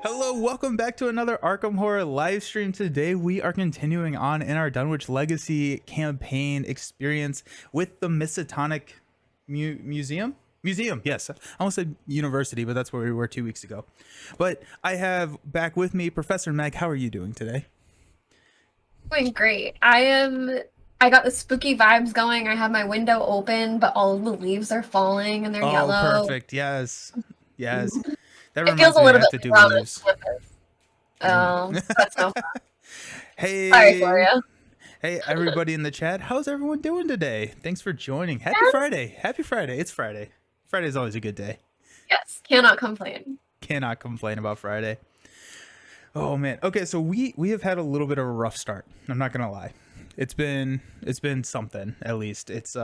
Hello, welcome back to another Arkham Horror live stream. Today we are continuing on in our Dunwich Legacy campaign experience with the Miskatonic Museum. Museum, yes. I almost said university, but that's where we were 2 weeks ago. But I have back with me Professor Meg. How are you doing today? Doing great. I got the spooky vibes going. I have my window open, but all of the leaves are falling and they're Oh, yellow. perfect. Yes. Yes. That It feels reminds a me I little have bit to do like we're on leaves. a campus. Mm. That's no fun. Sorry, Hey. Gloria. Hey, everybody in the chat. How's everyone doing today? Thanks for joining. Happy Yes. Friday. Happy Friday. It's Friday. Friday's always a good day. Yes, cannot complain. Cannot complain about Friday. Oh man. Okay, so we have had a little bit of a rough start. I'm not going to lie. It's been something at least. It's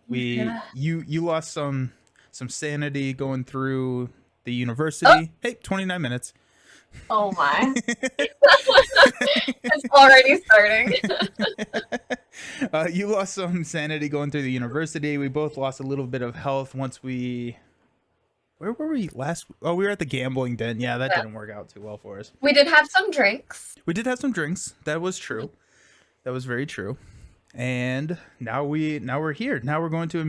we Yeah. you lost some sanity going through the Oh, university. Hey, 29 minutes. oh my. It's already starting. You lost some sanity going through the university. We both lost a little bit of health once we. Where were we last? Oh, we were at the gambling den. Yeah, that Yeah. didn't work out too well for us. We did have some drinks. We did have some drinks. That was true. That was very true. And now we're here. Now we're going to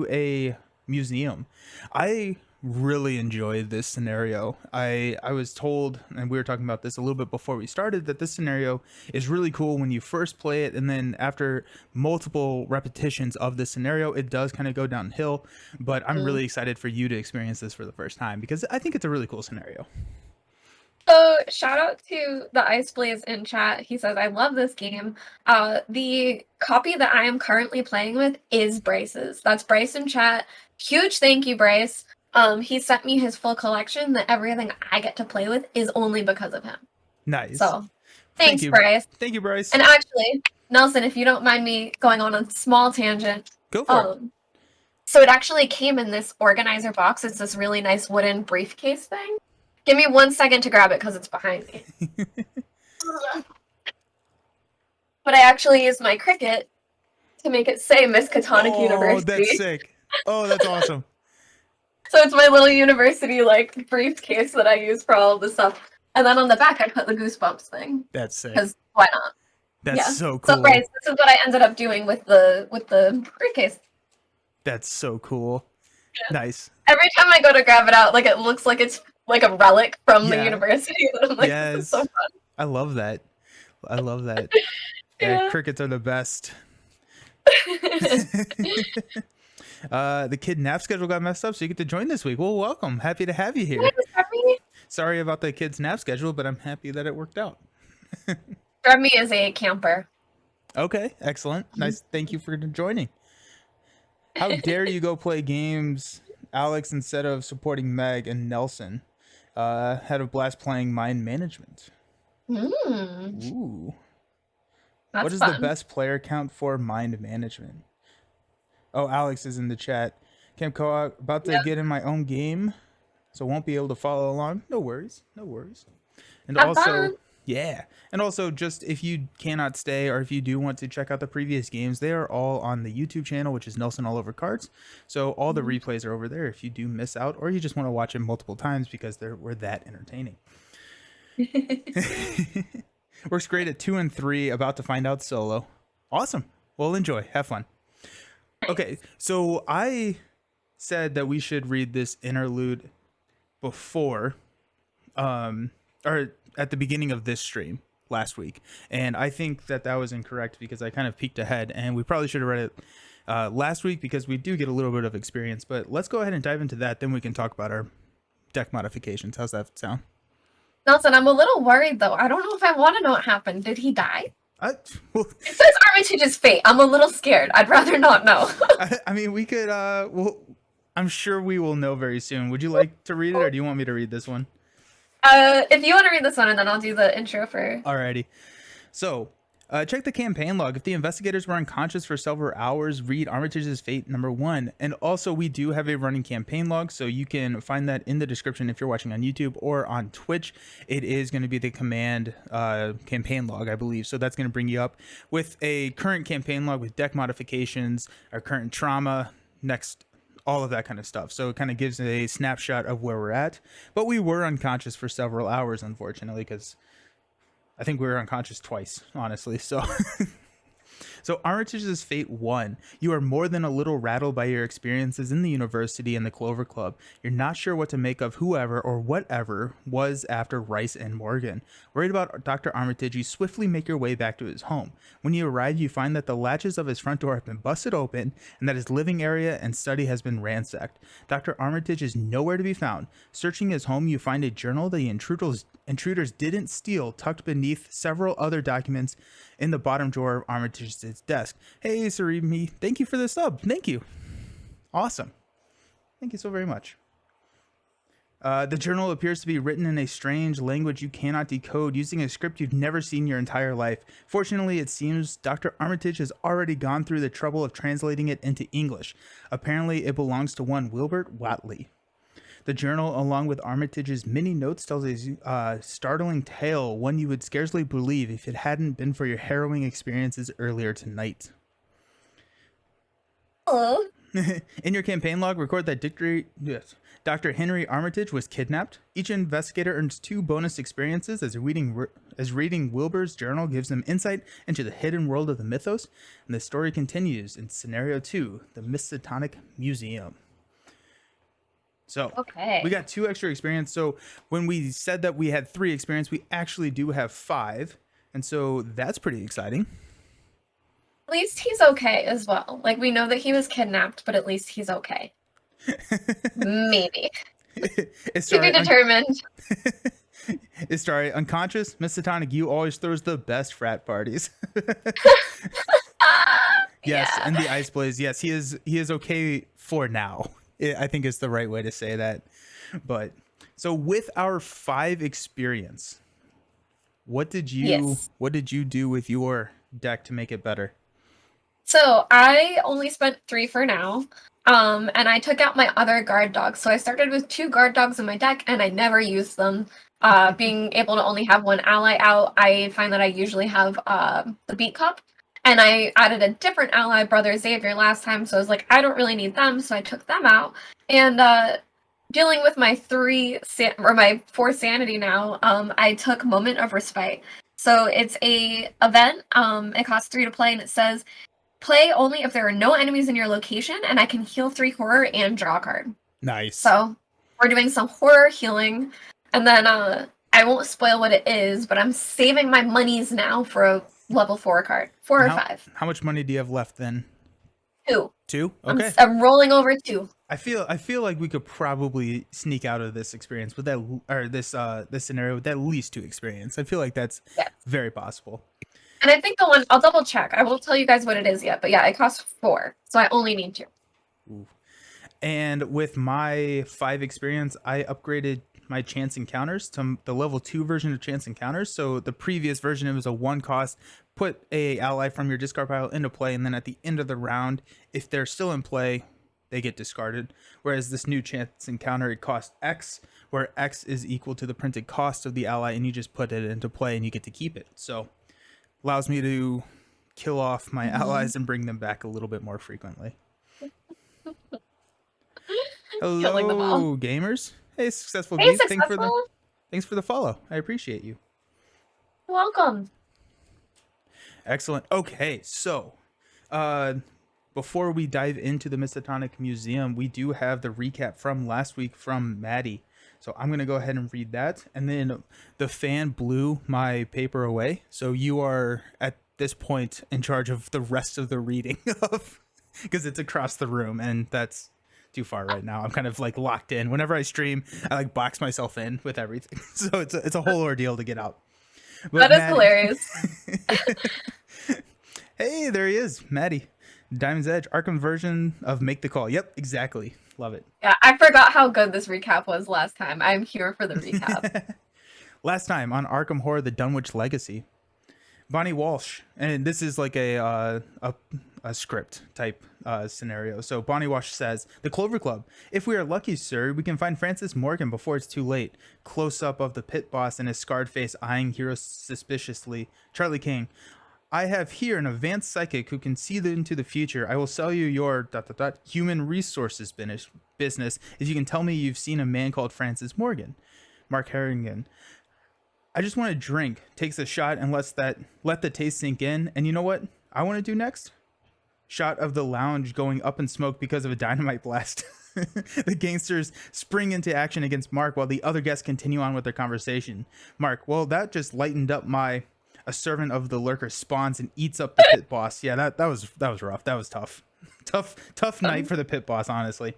a museum. I really enjoyed this scenario. I was told, and we were talking about this a little bit before we started, that this scenario is really cool when you first play it, and then after multiple repetitions of this scenario, it does kind of go downhill. But I'm Mm. really excited for you to experience this for the first time because I think it's a really cool scenario. So shout out to the Ice Blaze in chat. He says, I love this game. The copy that I am currently playing with is Bryce's. That's Bryce in chat. Huge thank you, Bryce. He sent me his full collection that everything I get to play with is only because of him. Nice. So Thank thanks, you. Bryce. Thank you, Bryce. And actually, Nelson, if you don't mind me going on a small tangent, Go for it. um, so it actually came in this organizer box. It's this really nice wooden briefcase thing. Give me 1 second to grab it because it's behind me. But I actually used my Cricut to make it say Miskatonic Oh, that's University. sick. Oh, that's awesome. So it's my little university like briefcase that I use for all of the stuff. And then on the back I put the Goosebumps thing. That's sick. Because why not? That's Yeah. so So cool. right, this is what I ended up doing with the briefcase. That's so cool. Yeah. Nice. Every time I go to grab it out, like it looks like it's like a relic from the Yeah. university. And I'm like, this is so Yes. fun. I love that. I love that. Yeah, Yeah. crickets are the best. The kid nap schedule got messed up, so you get to join this week. Well, welcome. Happy to have you here. Sorry about the kid's nap schedule, but I'm happy that it worked out. Remy is a camper. Okay, excellent. Nice. Thank you for joining. How dare you go play games, Alex, instead of supporting Meg and Nelson? Had a blast playing mind management. Mm, Ooh. that's What is fun. the best player count for mind management? Oh, Alex is in the chat. Camp Co-op, about to get in my own game, so won't be able to follow along. No worries. No worries. And Have also, fun. yeah. And also, just if you cannot stay or if you do want to check out the previous games, they are all on the YouTube channel, which is Nelson All Over Cards. So all the replays are over there if you do miss out or you just want to watch it multiple times because we're that entertaining. Works great at 2 and 3, about to find out solo. Awesome. Well, enjoy. Have fun. Okay, so I said that we should read this interlude before, or at the beginning of this stream last week, and I think that was incorrect because I kind of peeked ahead, and we probably should have read it last week because we do get a little bit of experience. But let's go ahead and dive into that. Then we can talk about our deck modifications. How's that sound? Nelson, I'm a little worried though. I don't know if I want to know what happened. Did he die? Well, It says Armitage's fate. I'm a little scared. I'd rather not know. I mean, we could. Well, I'm sure we will know very soon. Would you like to read it, or do you want me to read this one? If you want to read this one, and then I'll do the intro for. Alrighty. So, check the campaign log. If the investigators were unconscious for several hours, read Armitage's Fate #1. And also, we do have a running campaign log, so you can find that in the description if you're watching on YouTube or on Twitch. It is going to be the command campaign log, I believe. So that's going to bring you up with a current campaign log with deck modifications, our current trauma, next all of that kind of stuff. So it kind of gives a snapshot of where we're at. But we were unconscious for several hours, unfortunately, because I think we were unconscious twice, honestly. So So Armitage's fate 1. You are more than a little rattled by your experiences in the university and the Clover Club. You're not sure what to make of whoever or whatever was after Rice and Morgan. Worried about Dr. Armitage, you swiftly make your way back to his home. When you arrive, you find that the latches of his front door have been busted open and that his living area and study has been ransacked. Dr. Armitage is nowhere to be found. Searching his home, you find a journal the intruders didn't steal tucked beneath several other documents in the bottom drawer of Armitage's desk. Hey, Sarimi, thank you for the sub. Thank you. Awesome. Thank you so very much. The journal appears to be written in a strange language you cannot decode, using a script you've never seen your entire life. Fortunately, it seems Dr. Armitage has already gone through the trouble of translating it into English. Apparently, it belongs to one Wilbert Watley. The journal, along with Armitage's many notes, tells a startling tale, one you would scarcely believe if it hadn't been for your harrowing experiences earlier tonight. Hello. In your campaign log, record that Dr. Henry Armitage was kidnapped. Each investigator earns 2 bonus experiences as reading Wilbur's journal gives them insight into the hidden world of the mythos. And the story continues in Scenario 2, the Miskatonic Museum. So Okay. we got 2 extra experience. So when we said that we had 3 experience, we actually do have 5. And so that's pretty exciting. At least he's okay as well. Like, we know that he was kidnapped, but at least he's okay. Maybe. To be determined. Sorry, unconscious, Miskatonic, you always throws the best frat parties. Yes, Yeah. and the Ice Blaze. Yes, he is okay for now. I think is the right way to say that. But so with our 5 experience, what did you do with your deck to make it better? So I only spent 3 for now. And I took out my other guard dogs. So I started with 2 guard dogs in my deck and I never used them. Being able to only have 1 ally out, I find that I usually have the Beat Cup. And I added a different ally, Brother Xavier, last time, so I was like, I don't really need them, so I took them out. And dealing with my 4 sanity now, I took Moment of Respite. So it's a event. It costs 3 to play, and it says, play only if there are no enemies in your location, and I can heal 3 horror and draw a card. Nice. So we're doing some horror healing, and then I won't spoil what it is, but I'm saving my monies now for a level 4 card. 4 or 5. How much money do you have left then? 2. 2? Okay. I'm rolling over 2. I feel like we could probably sneak out of this experience with that, or this scenario with at least 2 experience. I feel like that's very possible. And I think the one, I'll double check. I won't tell you guys what it is yet, but yeah, it costs 4. So I only need 2. Ooh. And with my 5 experience, I upgraded my chance encounters to the level 2 version of chance encounters. So the previous version, it was a 1 cost, put a ally from your discard pile into play, and then at the end of the round, if they're still in play, they get discarded. Whereas this new chance encounter, it costs X, where X is equal to the printed cost of the ally, and you just put it into play and you get to keep it. So allows me to kill off my allies and bring them back a little bit more frequently. Hello, gamers. Hey, Successful Hey, Geek. Successful. Thanks for the follow. I appreciate you. Welcome. Excellent. Okay, so before we dive into the Miskatonic Museum, we do have the recap from last week from Maddie. So I'm going to go ahead and read that. And then the fan blew my paper away. So you are at this point in charge of the rest of the reading of, because it's across the room and that's too far right now. I'm kind of like locked in. Whenever I stream, I like box myself in with everything. So it's a whole ordeal to get out. But that is hilarious. Hey, there he is, Maddie. Diamond's Edge, Arkham version of Make the Call. Yep, exactly. Love it. Yeah, I forgot how good this recap was last time. I'm here for the recap. Last time on Arkham Horror: The Dunwich Legacy, Bonnie Walsh, and this is like a script type scenario. So Bonnie Walsh says, "The Clover Club. If we are lucky, sir, we can find Francis Morgan before it's too late." Close up of the pit boss and his scarred face eyeing Hero suspiciously. Charlie King. I have here an advanced psychic who can see into the future. I will sell you your human resources business if you can tell me you've seen a man called Francis Morgan. Mark Harrigan. I just want to drink. Takes a shot and let the taste sink in. And you know what I want to do next? Shot of the lounge going up in smoke because of a dynamite blast. The gangsters spring into action against Mark while the other guests continue on with their conversation. Mark, well, that just lightened up my... A servant of the lurker spawns and eats up the pit boss. Yeah, that was rough. That was tough. Tough night for the pit boss, honestly.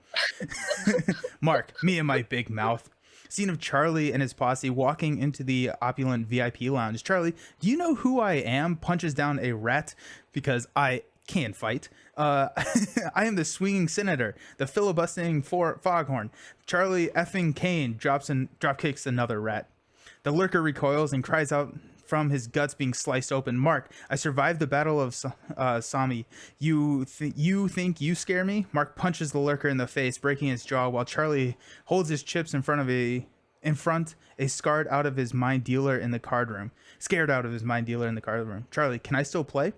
Mark, me and my big mouth. Scene of Charlie and his posse walking into the opulent VIP lounge. Charlie, do you know who I am? Punches down a rat because I can fight. I am the swinging senator, the filibustering foghorn. Charlie effing Kane drop kicks another rat. The lurker recoils and cries out from his guts being sliced open. Mark, I survived the battle of Sami. You think you scare me? Mark punches the lurker in the face, breaking his jaw, while Charlie holds his chips in front a scared out of his mind dealer in the card room. Charlie, can I still play?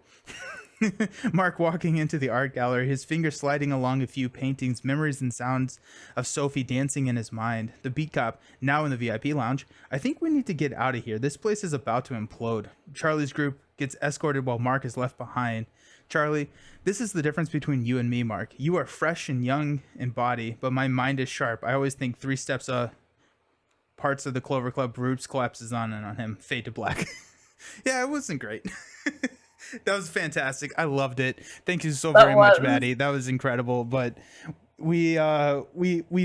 Mark walking into the art gallery, his fingers sliding along a few paintings, memories and sounds of Sophie dancing in his mind. The beat cop, now in the VIP lounge. I think we need to get out of here. This place is about to implode. Charlie's group gets escorted while Mark is left behind. Charlie, this is the difference between you and me, Mark. You are fresh and young in body, but my mind is sharp. I always think 3 steps parts of the Clover Club roots collapses on him. Fade to black. Yeah, it wasn't great. That was fantastic. I loved it. Thank you so very much, Maddie. That was incredible. But we've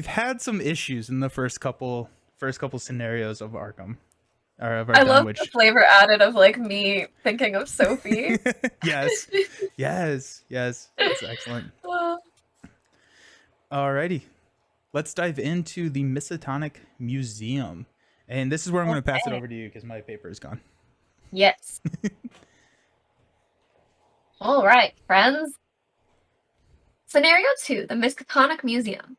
had some issues in the first couple scenarios of Arkham. Or of our I Dunwich. love the flavor added of like me thinking of Sophie. Yes. That's excellent. Alrighty. Let's dive into the Miskatonic Museum. And this is where I'm going to pass it over to you because my paper is gone. Yes. All right, friends. Scenario 2, the Miskatonic Museum.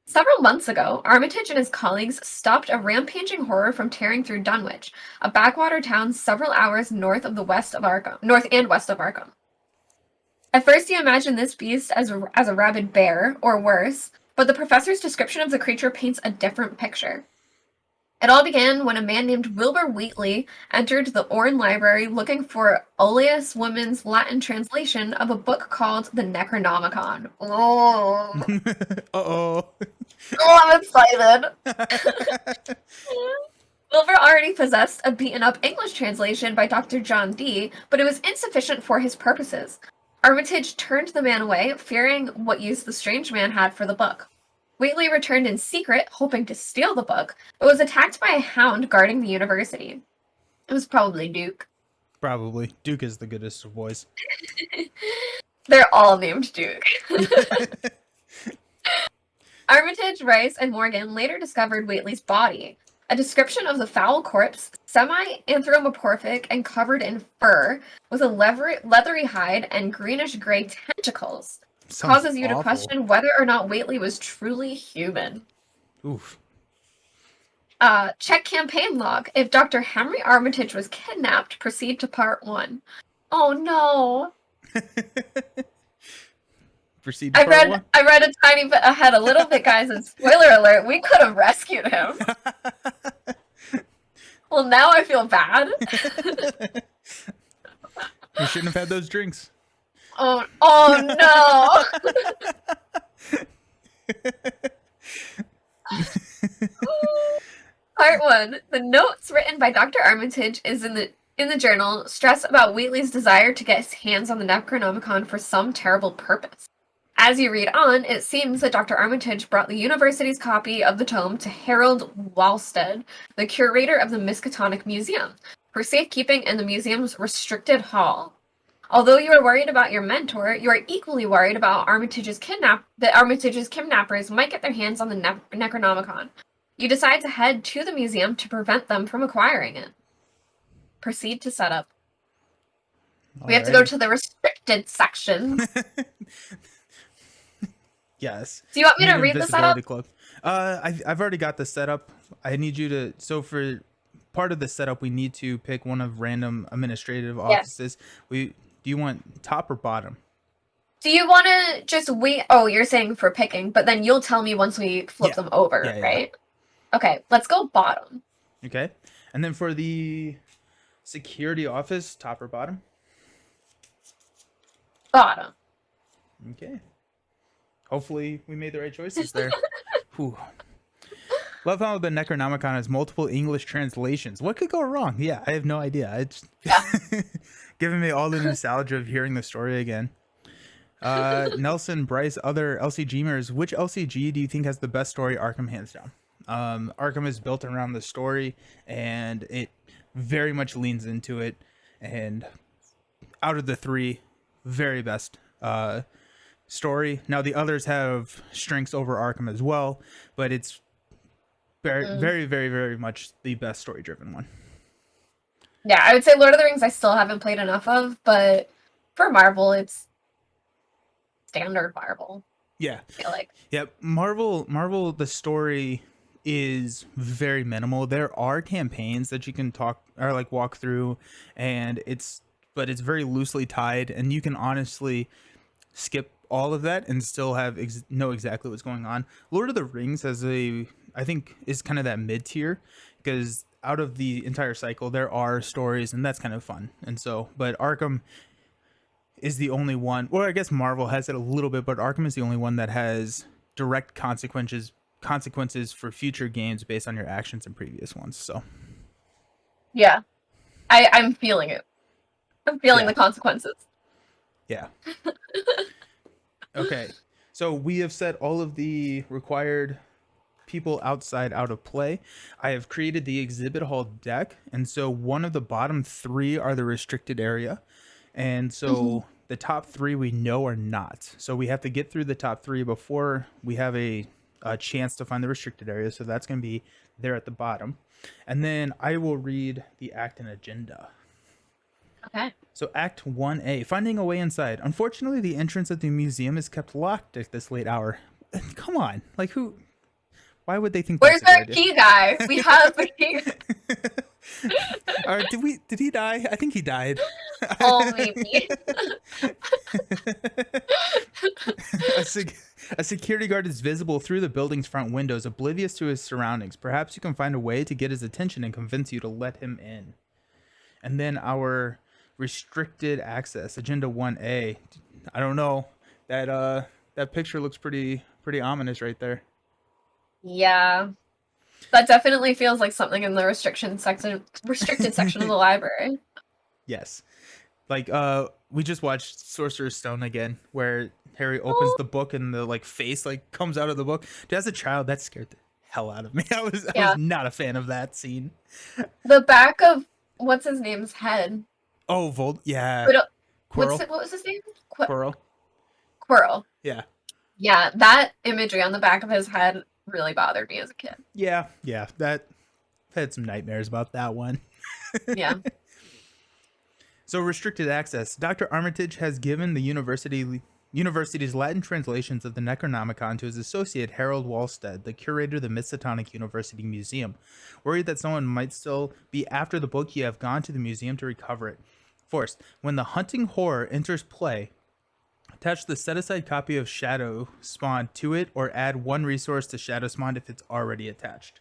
Several months ago, Armitage and his colleagues stopped a rampaging horror from tearing through Dunwich, a backwater town several hours north and west of Arkham. At first you imagine this beast as a rabid bear, or worse, but the professor's description of the creature paints a different picture. It all began when a man named Wilbur Wheatley entered the Orne Library looking for Olaus Woman's Latin translation of a book called the Necronomicon. Oh, Uh-oh. I'm excited. Wilbur already possessed a beaten-up English translation by Dr. John Dee, but it was insufficient for his purposes. Armitage turned the man away, fearing what use the strange man had for the book. Wheatley returned in secret, hoping to steal the book, but was attacked by a hound guarding the university. It was probably Duke. Probably. Duke is the goodest of boys. They're all named Duke. Armitage, Rice, and Morgan later discovered Wheatley's body. A description of the foul corpse, semi-anthropomorphic and covered in fur, with a leathery hide and greenish-gray tentacles. Causes you to question whether or not Wheatley was truly human. Oof. Check campaign log. If Dr. Henry Armitage was kidnapped, proceed to part 1. Oh no. Proceed to part 1? I read a tiny bit ahead, a little bit, guys, and spoiler alert, we could have rescued him. Well, now I feel bad. We shouldn't have had those drinks. Oh no! Part 1. The notes written by Dr. Armitage is in the journal stress about Wheatley's desire to get his hands on the Necronomicon for some terrible purpose. As you read on, it seems that Dr. Armitage brought the university's copy of the tome to Harold Walstead, the curator of the Miskatonic Museum, for safekeeping in the museum's restricted hall. Although you are worried about your mentor, you are equally worried about Armitage's kidnappers might get their hands on the Necronomicon. You decide to head to the museum to prevent them from acquiring it. Proceed to setup. We have to go to the restricted section. Yes. Do you want me to read the setup? Club. I've already got the setup. I need you to, so for part of the setup, we need to pick one of random administrative Yes. offices. Do you want top or bottom? Do you want to just wait? Oh, you're saying for picking, but then you'll tell me once we flip Yeah. them over, Yeah. right? Okay, let's go bottom. Okay. And then for the security office, top or bottom? Bottom. Okay. Hopefully we made the right choices there. Whew. Love how the Necronomicon has multiple English translations. What could go wrong? Yeah, I have no idea. It's giving me all the nostalgia of hearing the story again. Nelson, Bryce, other LCGmers, which LCG do you think has the best story? Arkham, hands down. Arkham is built around the story, and it very much leans into it. And out of the three, very best story. Now the others have strengths over Arkham as well, but it's very much the best story driven one. Yeah, I would say Lord of the Rings I still haven't played enough of, but for Marvel it's standard Marvel. Yeah. I feel like. Yep. Marvel the story is very minimal. There are campaigns that you can walk through, and it's very loosely tied, and you can honestly skip all of that and still have know exactly what's going on. Lord of the Rings I think is kind of that mid tier, because out of the entire cycle there are stories, and that's kind of fun. And so, but Arkham is the only one, or I guess Marvel has it a little bit, but Arkham is the only one that has direct consequences for future games based on your actions in previous ones. So yeah, I'm feeling it. I'm feeling the consequences. Yeah. Okay. So we have set all of the required people outside out of play. I have created the exhibit hall deck, and so one of the bottom three are the restricted area, and so the top three we know are not. So we have to get through the top three before we have a chance to find the restricted area. So that's going to be there at the bottom, and then I will read the act and agenda. Okay. So Act 1A, finding a way inside. Unfortunately, the entrance of the museum is kept locked at this late hour. Come on, like who? Why would they think? Where's our key guy? We have the key. Or did he die? I think he died. Oh, maybe. A security guard is visible through the building's front windows, oblivious to his surroundings. Perhaps you can find a way to get his attention and convince you to let him in. And then our restricted access, Agenda 1A. I don't know. That picture looks pretty ominous right there. Yeah. That definitely feels like something in the restricted section of the library. Yes. Like we just watched Sorcerer's Stone again, where Harry opens the book and the face comes out of the book. Dude, as a child, that scared the hell out of me. I was not a fan of that scene. The back of what's his name's head. Oh, yeah. Quirrell. What was his name? Quirrell. Quirrell. Yeah. Yeah, that imagery on the back of his head really bothered me as a kid. Yeah. I've had some nightmares about that one. Yeah. So restricted access. Dr. Armitage has given the university's Latin translations of the Necronomicon to his associate Harold Walstead, the curator of the Miskatonic University Museum. Worried that someone might still be after the book, you have gone to the museum to recover it. First, when the hunting horror enters play, attach the set-aside copy of Shadow Spawn to it, or add one resource to Shadow Spawn if it's already attached.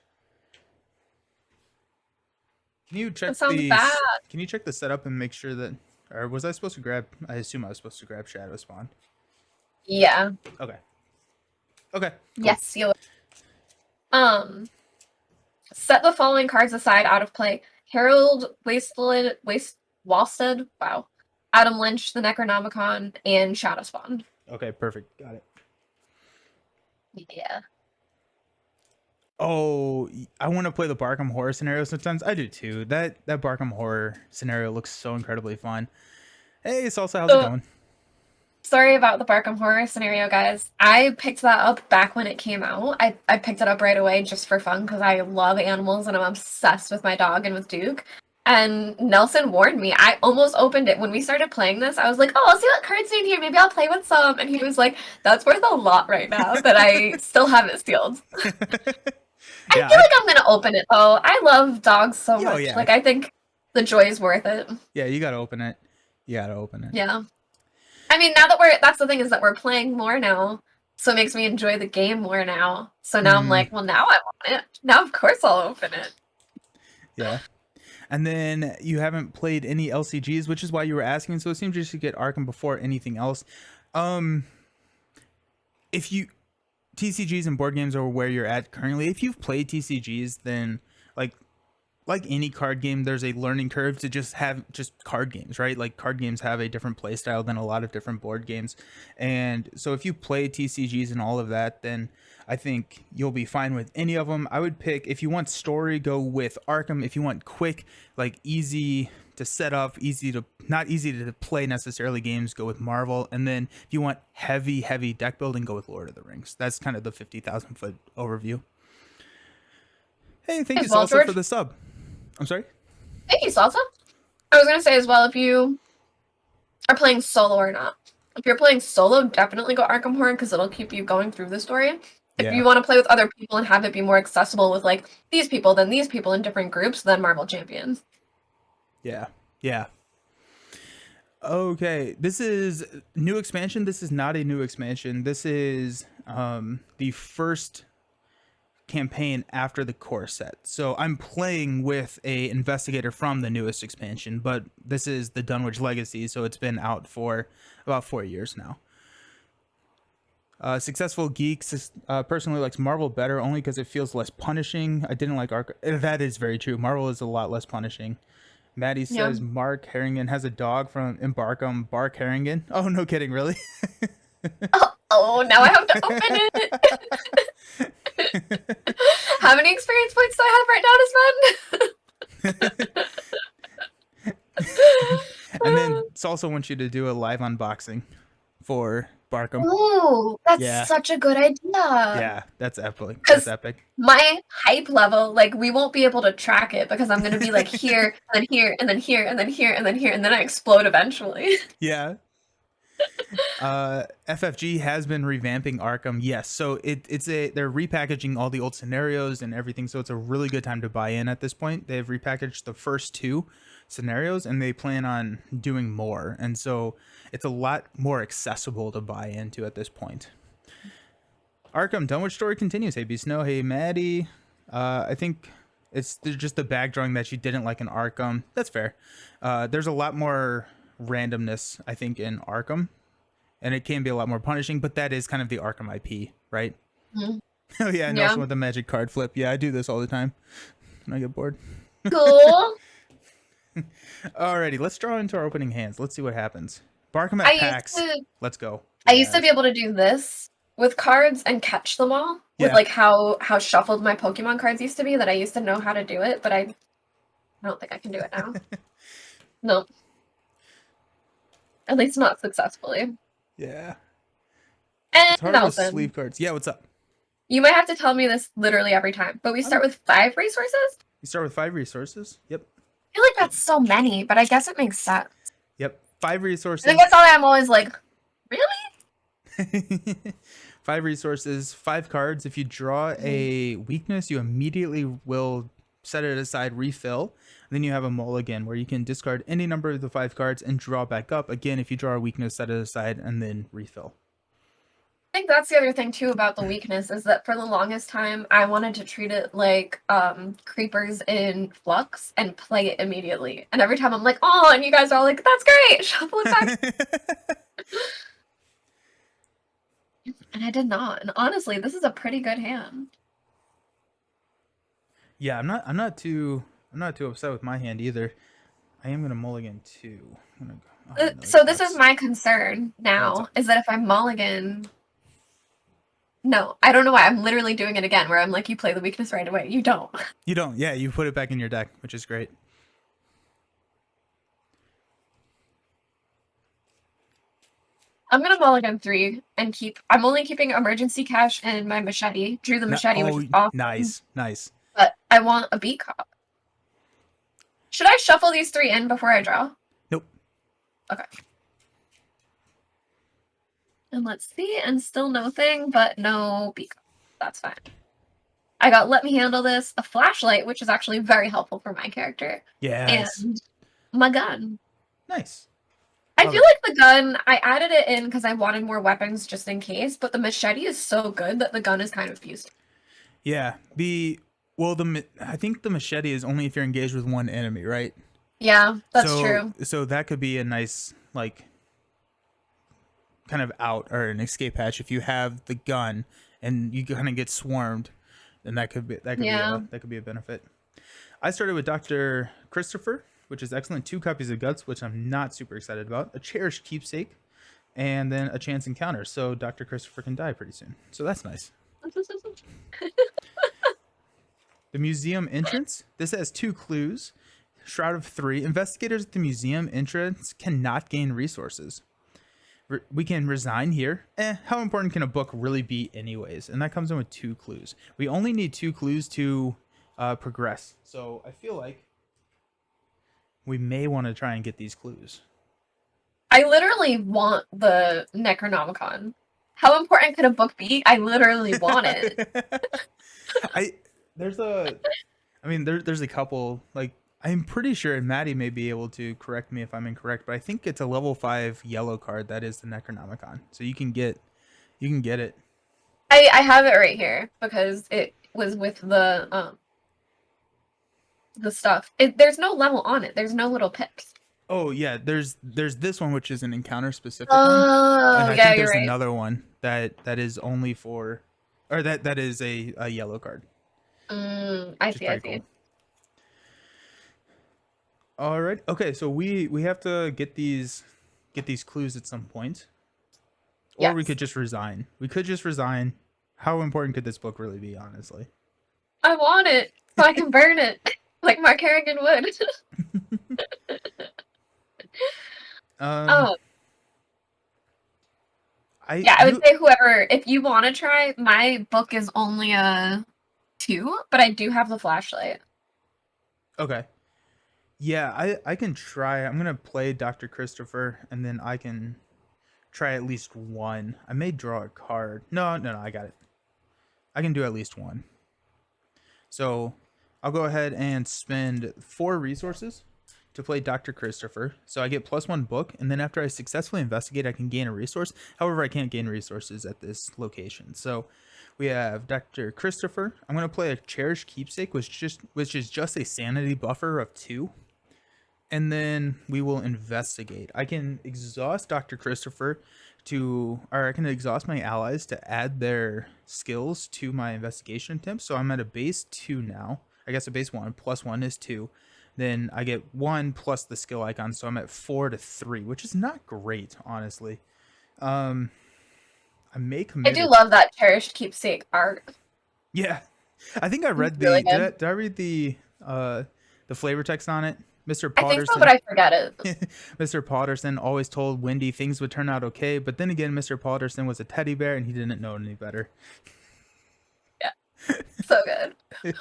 Can you check Can you check the setup and make sure that, or was I supposed to grab? I assume I was supposed to grab Shadow Spawn. Yeah. Okay. Cool. Yes, you. Set the following cards aside out of play: Harold Walstead. Wow. Adam Lynch, the Necronomicon, and Shadow Spawn. Okay, perfect. Got it. Yeah. Oh, I want to play the Arkham horror scenario sometimes. I do too. That Arkham horror scenario looks so incredibly fun. Hey, Salsa, how's it going? Sorry about the Arkham horror scenario, guys. I picked that up back when it came out. I picked it up right away just for fun because I love animals and I'm obsessed with my dog and with Duke. And Nelson warned me. I almost opened it when we started playing this. I was like, oh, I'll see what cards are in here. Maybe I'll play with some. And he was like, that's worth a lot right now that I still have it sealed. I Yeah, feel like I'm gonna open it though. I love dogs so oh much. yeah, Like I think the joy is worth it. yeah. You gotta open it. You gotta open it. Yeah. I mean, that's the thing is that we're playing more now, so it makes me enjoy the game more now. So now I'm Mm, like, well, now I want it. Now, of course, I'll open it. yeah. And then you haven't played any LCGs, which is why you were asking. So it seems you should get Arkham before anything else. Um, if you TCGs and board games are where you're at currently. If you've played TCGs, then like like any card game, there's a learning curve to just have just card games, right? Like card games have a different play style than a lot of different board games. And so if you play TCGs and all of that, then I think you'll be fine with any of them. I would pick, if you want story, go with Arkham. If you want quick, like easy to set up, easy to not easy to play necessarily games, go with Marvel. And then if you want heavy deck building, go with Lord of the Rings. That's kind of the 50,000 foot overview. Hey, thank you As well, Salsa George. for the sub. I'm sorry. Thank you, Salsa. I was gonna say as well, if you are playing solo or not. If you're playing solo, definitely go Arkham Horror because it'll keep you going through the story. If Yeah. you want to play with other people and have it be more accessible with like these people, then these people in different groups, then Marvel Champions. Yeah. Yeah. Okay. This is new expansion. This is not a new expansion. This is the first campaign after the core set. So I'm playing with a investigator from the newest expansion, but this is the Dunwich Legacy, so it's been out for about 4 years now. Successful Geeks personally likes Marvel better only because it feels less punishing. I didn't like Arc. That is very true. Marvel is a lot less punishing. Maddie Yeah. says Mark Harrigan has a dog from Embarkam. Bark Harrigan. Oh, no kidding, really? Oh, now I have to open it. How many experience points do I have right now to spend? And then it's also wants you to do a live unboxing for Barkham. Ooh, that's Yeah, such a good idea. yeah, that's epic. That's Because epic. my hype level, like we won't be able to track it because I'm gonna be like here, and then here, and then here, and then here, and then here, and then I explode eventually. Yeah. FFG has been revamping Arkham. Yes, so they're repackaging all the old scenarios and everything. So it's a really good time to buy in at this point. They've repackaged the first two scenarios and they plan on doing more. And so it's a lot more accessible to buy into at this point. Arkham Dunwich story continues. Hey B Snow, hey Maddie. I think it's just the bag drawing that she didn't like in Arkham. That's fair. There's a lot more randomness, I think, in Arkham, and it can be a lot more punishing, but that is kind of the Arkham IP, right? Mhm. Oh yeah, and Yeah. also with the magic card flip. Yeah, I do this all the time when I get bored. Cool. Alrighty, let's draw into our opening hands. Let's see what happens. Barkham I at used PAX. to Let's go. I used to be able to do this with cards and catch them all with Yeah. like how shuffled my Pokemon cards used to be, that I used to know how to do it, but I don't think I can do it now. No. At least not successfully. Yeah. And It's hard with Nelson, sleeve cards. Yeah, what's up? you might have to tell me this literally every time, but we start with 5 resources? You start with 5 resources. Yep. I feel like that's so many, but I guess it makes sense. Yep. 5 resources. I think that's all I'm always like, really? 5 resources, 5 cards. If you draw a weakness, you immediately will set it aside, refill. Then you have a mulligan where you can discard any number of the 5 cards and draw back up. Again, if you draw a weakness, set it aside and then refill. I think that's the other thing too about the weakness is that for the longest time I wanted to treat it like creepers in flux and play it immediately. And every time I'm like, oh, and you guys are all like, that's great, shuffle it back. And I did not. And honestly, this is a pretty good hand. Yeah, I'm not too upset with my hand either. I am gonna mulligan too. So this is my concern Yeah, now, what's up? is that if I mulligan. No, I don't know why. I'm literally doing it again where I'm like, you play the weakness right away. You don't. You don't. Yeah, you put it back in your deck, which is great. I'm gonna mulligan 3 and keep. I'm only keeping emergency cash and my machete. Drew the machete, which is awesome. Nice. But I want a beat cop. Should I shuffle these 3 in before I draw? Nope. Okay. And let's see, and still no thing, but no beat cop. That's fine. I got Let Me Handle This, a flashlight, which is actually very helpful for my character, Yes. and my gun. Nice. I Love feel it. like the gun, I added it in because I wanted more weapons just in case, but the machete is so good that the gun is kind of useless. Yeah. I think the machete is only if you're engaged with one enemy, right? Yeah, that's So true. so that could be a nice like kind of out or an escape hatch if you have the gun and you kind of get swarmed, then Yeah. that could be a benefit. I started with Dr. Christopher, which is excellent. 2 copies of Guts, which I'm not super excited about. A cherished keepsake, and then a chance encounter. So Dr. Christopher can die pretty soon. So that's nice. The museum entrance. This has 2 clues. Shroud of 3. Investigators at the museum entrance cannot gain resources. We can resign here. How important can a book really be anyways? And that comes in with 2 clues. We only need 2 clues to progress. So I feel like we may want to try and get these clues. I literally want the Necronomicon. How important could a book be? I literally want it. I there's a I mean there's a couple like I'm pretty sure Maddie may be able to correct me if I'm incorrect, but I think it's a level 5 yellow card that is the Necronomicon. So you can get it. I have it right here because it was with the stuff. There's no level on it. There's no little pips. Oh yeah, there's this one which is an encounter specific one, and Oh, I yeah, think you're there's right. another one that is only for, or that is a yellow card, I which is see, I pretty see. cool. All right, okay, so we have to get these clues at some point, or we Yes. could just resign. We could just resign. How important could this book really be, honestly? I want it so I can burn it like Mark Harrigan would. Um, Oh, I yeah, I would you say whoever, if you want to try, my book is only a 2, but I do have the flashlight. okay? Yeah, I can try. I'm gonna play Dr. Christopher, and then I can try at least one. I may draw a card. No, I got it. I can do at least one. So I'll go ahead and spend 4 resources to play Dr. Christopher. So I get +1 book, and then after I successfully investigate, I can gain a resource. However, I can't gain resources at this location. So we have Dr. Christopher. I'm going to play a cherished keepsake, which is just a sanity buffer of 2. And then we will investigate. I can exhaust Dr. Christopher or I can exhaust my allies to add their skills to my investigation attempt. So I'm at a base 2 now. I guess a base 1 +1 is 2. Then I get 1 plus the skill icon, so I'm at 4 to 3, which is not great, honestly. I may I commit do it. love that cherished keepsake art. Yeah, I think I It's read really the. good. Did I read the flavor text on it? Mr. I think so, but Potterson. I forget it. Mr. Potterson always told Wendy things would turn out okay, but then again, Mr. Potterson was a teddy bear and he didn't know any better. Yeah, so good.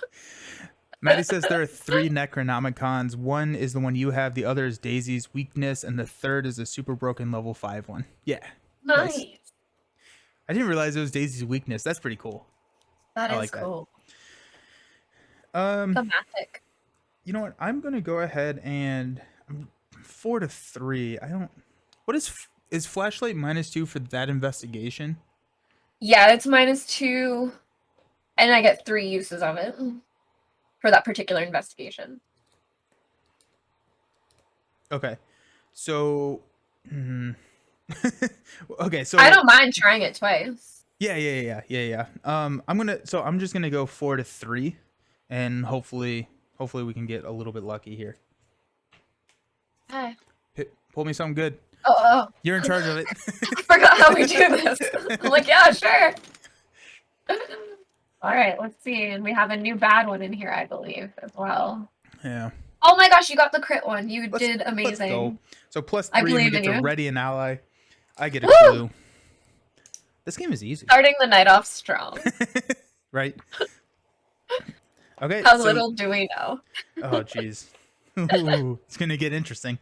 Maddie says there are 3 Necronomicons. One is the one you have, the other is Daisy's weakness, and the third is a super broken level 5 one. Yeah, nice. Nice. I didn't realize it was Daisy's weakness. That's pretty cool. That I is like that. cool. Um, Thematic. you know what? I'm gonna go ahead and 4 to 3. I don't. What is flashlight -2 for that investigation? Yeah, it's -2, and I get 3 uses of it for that particular investigation. Okay, so. Okay, so I don't mind trying it twice. yeah. I'm just gonna go 4 to 3, and hopefully we can get a little bit lucky here. Okay. Pull me something good. Oh. You're in charge of it. I forgot how we do this. I'm like, yeah, sure. All right, let's see. And we have a new bad one in here, I believe, as well. Yeah. Oh my gosh, you got the crit one. You Let's did amazing. go. So +3, I and we believe get in to you. ready an ally. I get a Woo! clue. This game is easy, Starting the night off strong. right? Okay. How So, little do we know? oh jeez. Ooh, it's gonna get interesting.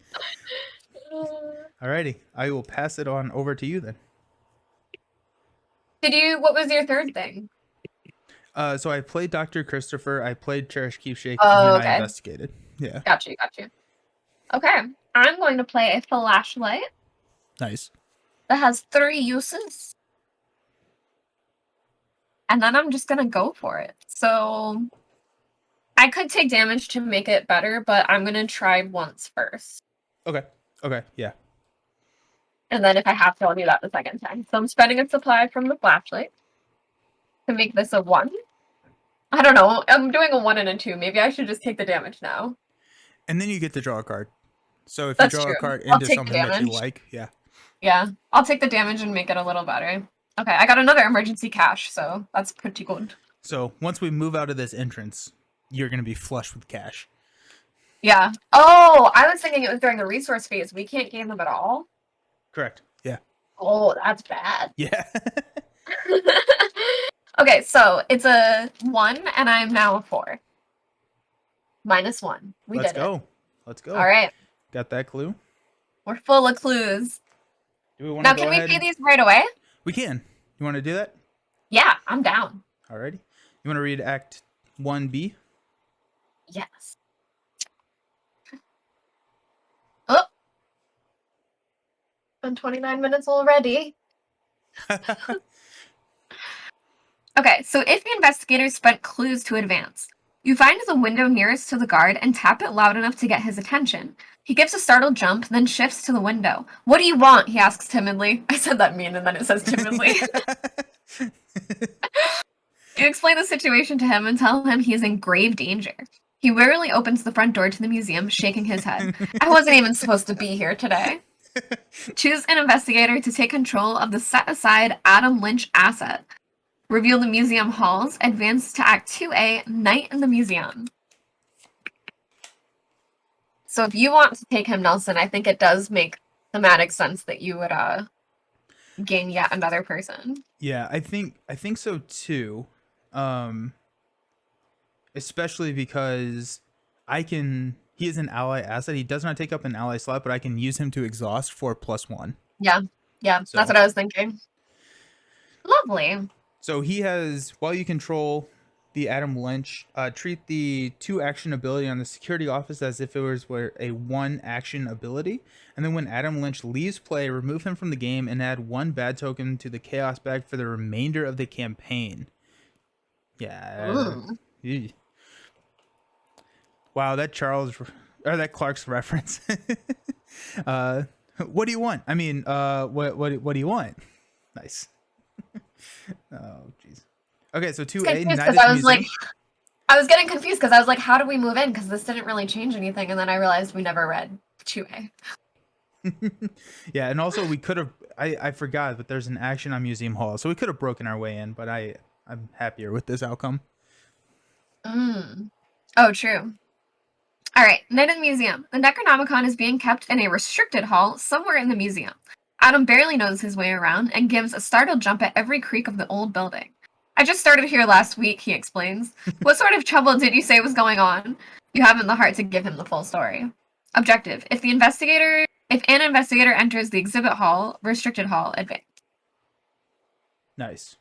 Alrighty, I will pass it on over to you then. What was your third thing? So I played Dr. Christopher, I played Cherish Keepsake, and Oh, then I okay. investigated. Yeah. Got you, got you. Okay. I'm going to play a flashlight Nice. that has 3 uses. And then I'm just gonna go for it. So I could take damage to make it better, but I'm gonna try once first. Okay. Okay. Yeah. And then if I have to, I'll do that the second time. So I'm spending a supply from the flashlight to make this a 1. I don't know. I'm doing a 1 and a 2. Maybe I should just take the damage now. And then you get to draw a card. So if you That's draw a true. card I'll into take the something that you damage. like, yeah. Yeah. I'll take the damage and make it a little better. Okay, I got another emergency cash, so that's pretty good. So once we move out of this entrance, you're going to be flush with cash. Yeah. Oh, I was thinking it was during the resource phase. We can't gain them at all. Correct. Yeah. Oh, that's bad. Yeah. Okay, so it's a 1, and I'm now a 4. -1. We Let's did go. it. Let's go. All right. Got that clue? We're full of clues. Do we want Now, to go can we ahead? pay these right away? We can. You want to do that? Yeah, I'm down. Alrighty. You want to read Act 1B? Yes. Oh, been 29 minutes already. Okay, so if the investigators spent clues to advance, you find the window nearest to the guard and tap it loud enough to get his attention. He gives a startled jump, then shifts to the window. What do you want? He asks timidly. I said that mean, and then it says timidly. You explain the situation to him and tell him he is in grave danger. He wearily opens the front door to the museum, shaking his head. I wasn't even supposed to be here today. Choose an investigator to take control of the set-aside Adam Lynch asset. Reveal the museum halls. Advance to Act 2A, Night in the Museum. So if you want to take him, Nelson, I think it does make thematic sense that you would gain yet another person. Yeah, I think so too. Especially because he is an ally asset. He does not take up an ally slot, but I can use him to exhaust for +1. Yeah, So- that's what I was thinking. Lovely. So he has, while you control the Adam Lynch, treat the 2 action ability on the security office as if it was a 1 action ability. And then when Adam Lynch leaves play, remove him from the game and add 1 bad token to the chaos bag for the remainder of the campaign. Yeah. Eey. Wow, that Clark's reference. What do you want? I mean, what do you want? Nice. Oh, jeez. Okay, so 2A, Night at the Museum. I was getting confused because I was like, how do we move in? Because this didn't really change anything. And then I realized we never read 2A. Yeah, and also we could have, I forgot, but there's an action on Museum Hall. So we could have broken our way in, but I'm happier with this outcome. Oh, true. All right, Night in the Museum. The Necronomicon is being kept in a restricted hall somewhere in the museum. Adam barely knows his way around and gives a startled jump at every creak of the old building. I just started here last week, he explains. What sort of trouble did you say was going on? You haven't the heart to give him the full story. Objective. If an investigator enters the exhibit hall, restricted hall, advance. Nice.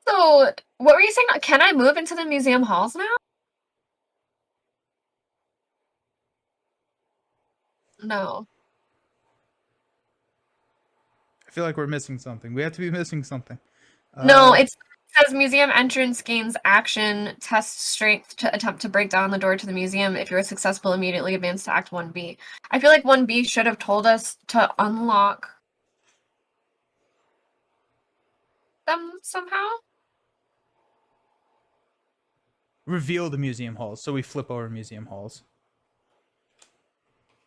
So, what were you saying? Can I move into the museum halls now? No. I feel like we're missing something. We have to be missing something. No, it says museum entrance gains action, test strength to attempt to break down the door to the museum. If you're successful, immediately advance to Act 1B. I feel like 1B should have told us to unlock them somehow. reveal the museum halls. So we flip over museum halls.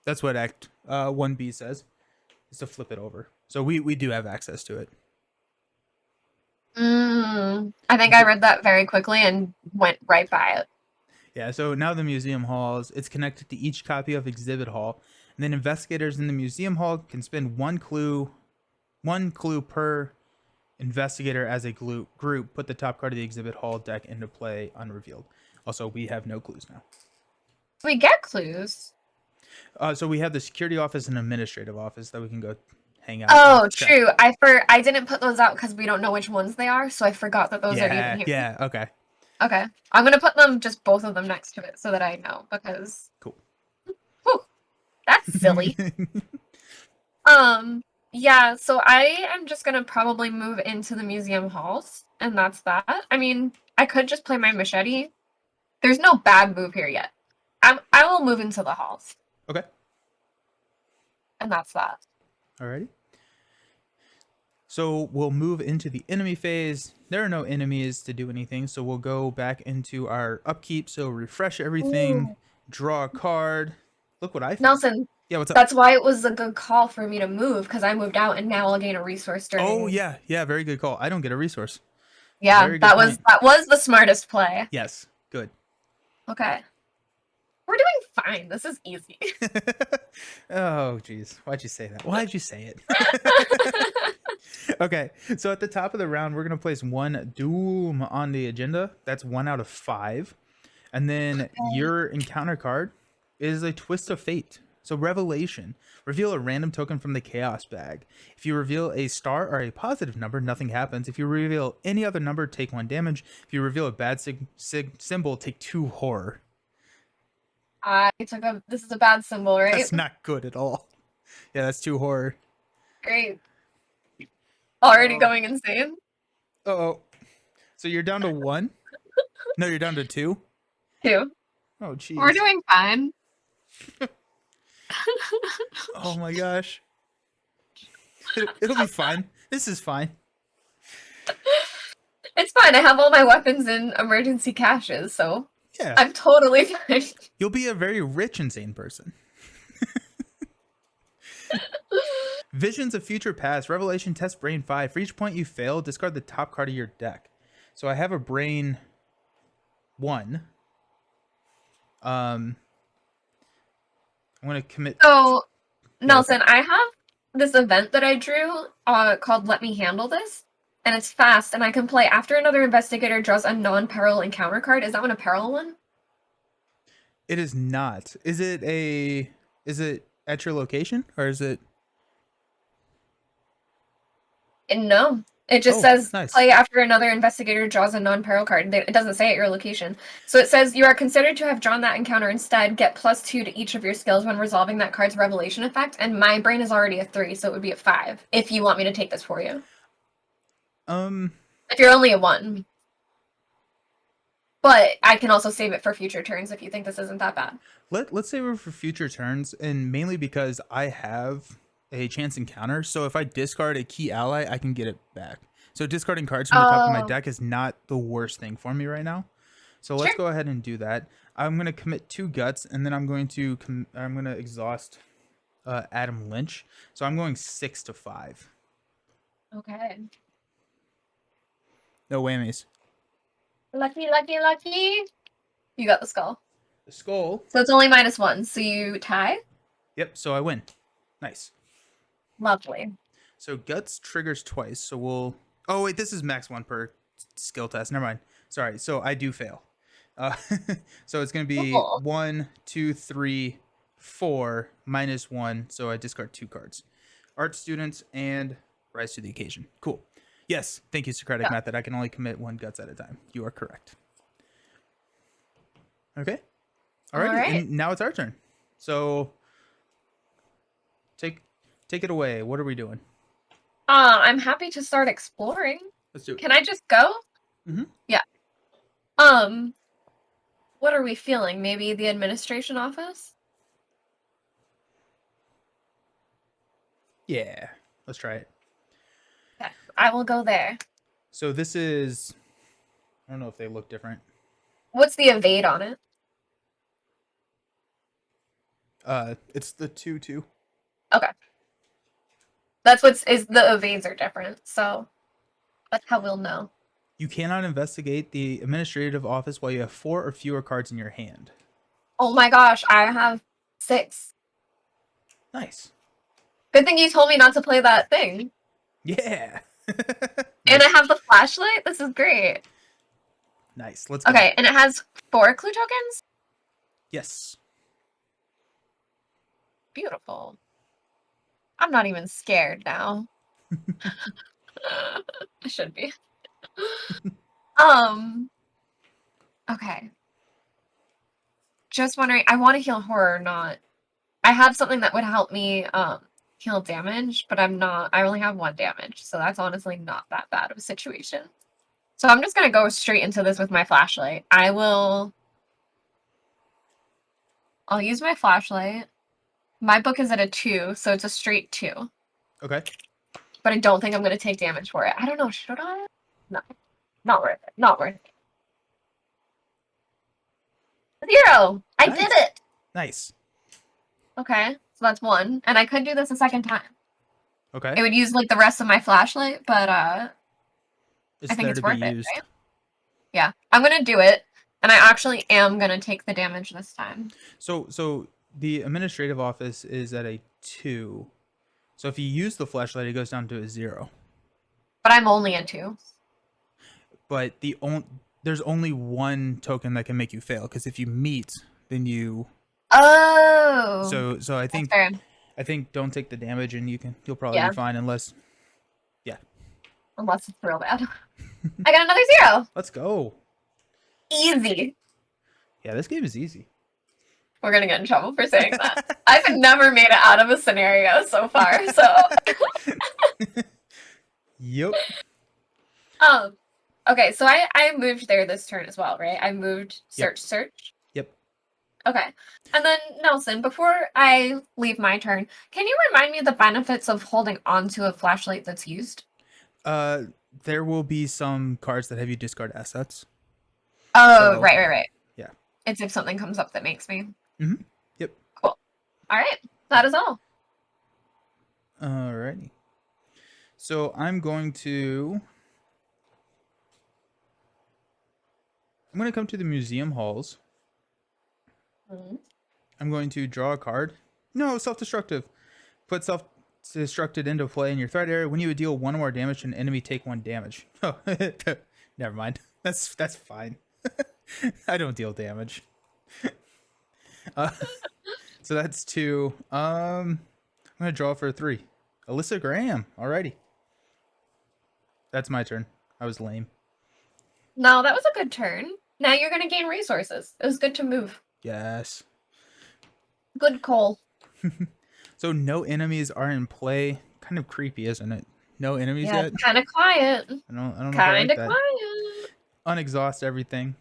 That's what Act 1B says, is to flip it over. So we do have access to it. I think I read that very quickly and went right by it. Yeah, so now the museum halls, it's connected to each copy of Exhibit Hall. And then investigators in the museum hall can spend one clue per investigator as a group. Put the top card of the Exhibit Hall deck into play unrevealed. Also, we have no clues now. We get clues. So we have the security office and administrative office that we can go hang out. And Oh, chat. true. I didn't put those out because we don't know which ones they are, so I forgot that those are even here. Yeah. Okay. Okay. I'm gonna put them just both of them next to it so that I know because Cool. whew, that's silly. Yeah, so I am just gonna probably move into the museum halls, and that's that. I mean, I could just play my machete. There's no bad move here yet. I will move into the halls, Okay. and that's that. Alrighty. So we'll move into the enemy phase. There are no enemies to do anything, so we'll go back into our upkeep. So refresh everything, Ooh. draw a card. Look what I found. Nelson, Yeah, what's up? that's why it was a good call for me to move because I moved out, and now I'll gain a resource Oh during. yeah, very good call. I don't get a resource. Yeah, Very good point. that was the smartest play. Yes, good. Okay, we're doing fine. This is easy. Oh geez, why'd you say that? Why'd you say it? Okay, so at the top of the round, we're gonna place one doom on the agenda. That's 1 out of 5, and then your encounter card is a twist of fate. So revelation. Reveal a random token from the chaos bag. If you reveal a star or a positive number, nothing happens. If you reveal any other number, take 1 damage. If you reveal a bad symbol, take 2 horror. This is a bad symbol, right? That's not good at all. Yeah, that's 2 horror. Great. Already Oh. going insane? Oh. So you're down to 1? No, you're down to 2? 2. Oh, jeez. We're doing fine. Oh my gosh. It'll be fine. This is fine. It's fine. I have all my weapons in emergency caches, so Yeah. I'm totally fine. You'll be a very rich, insane person. Visions of future past. Revelation test brain 5. For each point you fail, discard the top card of your deck. So I have a brain 1. I'm going to commit. So, Yeah, Nelson, I have this event that I drew called Let Me Handle This, and it's fast, and I can play after another investigator draws a non-peril encounter card. Is that one a peril one? It is not. Is it at your location or is it? No. It just says nice. play after another investigator draws a non-peril card. It doesn't say at your location. So it says you are considered to have drawn that encounter instead. Get +2 to each of your skills when resolving that card's revelation effect. And my brain is already a 3, so it would be a 5 if you want me to take this for you. If you're only a 1. But I can also save it for future turns if you think this isn't that bad. Let's save it for future turns, and mainly because I have a chance encounter. So if I discard a key ally, I can get it back. So discarding cards from the top of my deck is not the worst thing for me right now. So let's go ahead and do that. I'm going to commit 2 guts, and then I'm going to exhaust Adam Lynch. So I'm going 6 to 5. Okay. No whammies. Lucky, lucky, lucky. You got the skull. The skull. So it's only -1. So you tie? Yep, so I win. Nice. Lovely. So guts triggers twice. So we'll... Oh, wait, this is max 1 per skill test. Never mind. Sorry, so I do fail. So it's going to be 1, 2, 3, 4, -1. So I discard 2 cards. Art students and rise to the occasion. Cool. Yes, thank you, Socratic Method. I can only commit 1 guts at a time. You are correct. Okay. All right. And now it's our turn. So take it away. What are we doing? I'm happy to start exploring. Let's do it. Can I just go? Mm-hmm. Yeah. What are we feeling? Maybe the administration office? Yeah. Let's try it. Okay. I will go there. So this is... I don't know if they look different. What's the evade on it? It's the 2/2. Okay. That's the evades are different, so that's how we'll know. You cannot investigate the administrative office while you have 4 or fewer cards in your hand. Oh my gosh, I have 6. Nice. Good thing you told me not to play that thing. Yeah. And I have the flashlight? This is great. Nice. Let's go. Okay, and it has 4 clue tokens? Yes. Beautiful. I'm not even scared now. I should be. Okay. Just wondering, I want to heal horror or not. I have something that would help me heal damage, but I only have 1 damage, so that's honestly not that bad of a situation. So I'm just gonna go straight into this with my flashlight. I'll use my flashlight. My book is at a 2, so it's a straight 2. Okay. But I don't think I'm gonna take damage for it. I don't know, should I? No. Not worth it. Not worth it. 0! I Nice. did it! Nice. Okay, so that's 1. And I could do this a second time. Okay. It would use like the rest of my flashlight, but It's I think there it's to be worth it, used. right? Yeah, I'm gonna do it, and I actually am gonna take the damage this time. So the administrative office is at a 2. So if you use the flashlight, it goes down to a 0. But I'm only a 2. But there's only 1 token that can make you fail, because if you meet, then you. Oh. So I think fair. don't take the damage, and you'll probably be fine unless. Yeah. Unless it's real bad. I got another 0. Let's go. Easy. Yeah, this game is easy. We're gonna get in trouble for saying that. I've never made it out of a scenario so far, so. Yep. Okay, so I moved there this turn as well, right? I moved search. Yep. Okay. And then Nelson, before I leave my turn, can you remind me of the benefits of holding onto a flashlight that's used? There will be some cards that have you discard assets. Oh, So, right. Yeah. It's if something comes up that makes me. Mm-hmm. Yep. Cool. All right. That is all. Alrighty. So I'm going to come to the museum halls. Mm-hmm. I'm going to draw a card. No, self-destructive. Put self-destructed into play in your threat area. When you would deal 1 or more damage to an enemy, take 1 damage. Oh, never mind. That's fine. I don't deal damage. So that's 2. I'm gonna draw for 3. Alyssa Graham. Alrighty. That's my turn. I was lame. No, that was a good turn. Now you're gonna gain resources. It was good to move. Yes. Good call. So no enemies are in play. Kind of creepy, isn't it? No enemies Yeah, yet. it's kind of quiet. I don't know. If I Kind like of that. quiet. Unexhaust everything.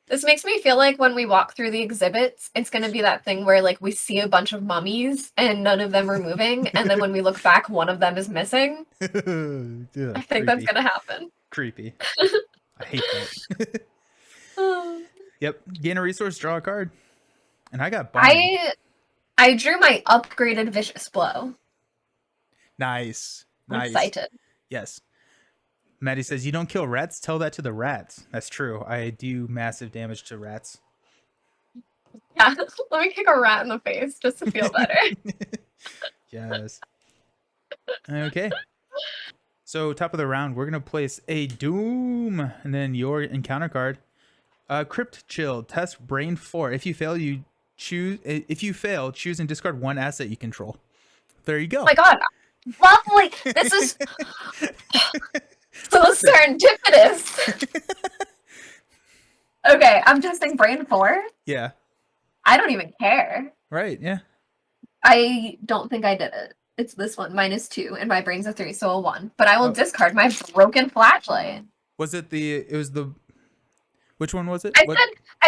This makes me feel like when we walk through the exhibits, it's going to be that thing where like we see a bunch of mummies and none of them are moving, and then when we look back, one of them is missing. Ugh, I think that's going to happen. Creepy. I hate that. Yep. Gain a resource, draw a card. And I got Bonnie. I drew my upgraded vicious blow. Nice. I'm excited. Yes. Maddie says, you don't kill rats? Tell that to the rats. That's true. I do massive damage to rats. Yeah, let me kick a rat in the face just to feel better. Yes. Okay. So top of the round, we're going to place a Doom. And then your encounter card. Crypt Chill. Test Brain 4. If you fail, choose and discard 1 asset you control. There you go. Oh my god. Lovely. This is so serendipitous. Okay, I'm testing Brain 4. Yeah. I don't even care. Right, yeah. I don't think I did it. It's this one, -2, and my brain's a 3, so a 1. But I will discard my broken flashlight. Was it which one was it? I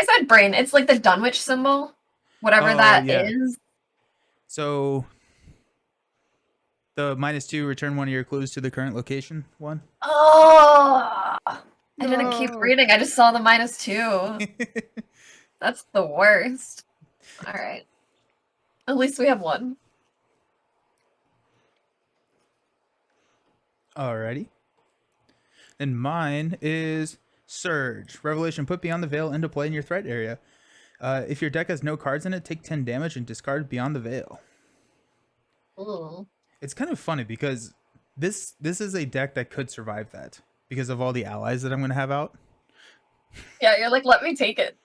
said brain. It's like the Dunwich symbol. Whatever that is. So the -2, return 1 of your clues to the current location one. Oh, I didn't keep reading. I just saw the -2. That's the worst. All right. At least we have 1. Alrighty. And mine is Surge. Revelation. Put Beyond the Veil into play in your threat area. If your deck has no cards in it, take 10 damage and discard Beyond the Veil. Ooh. It's kind of funny because this is a deck that could survive that because of all the allies that I'm going to have out. Yeah, you're like, let me take it.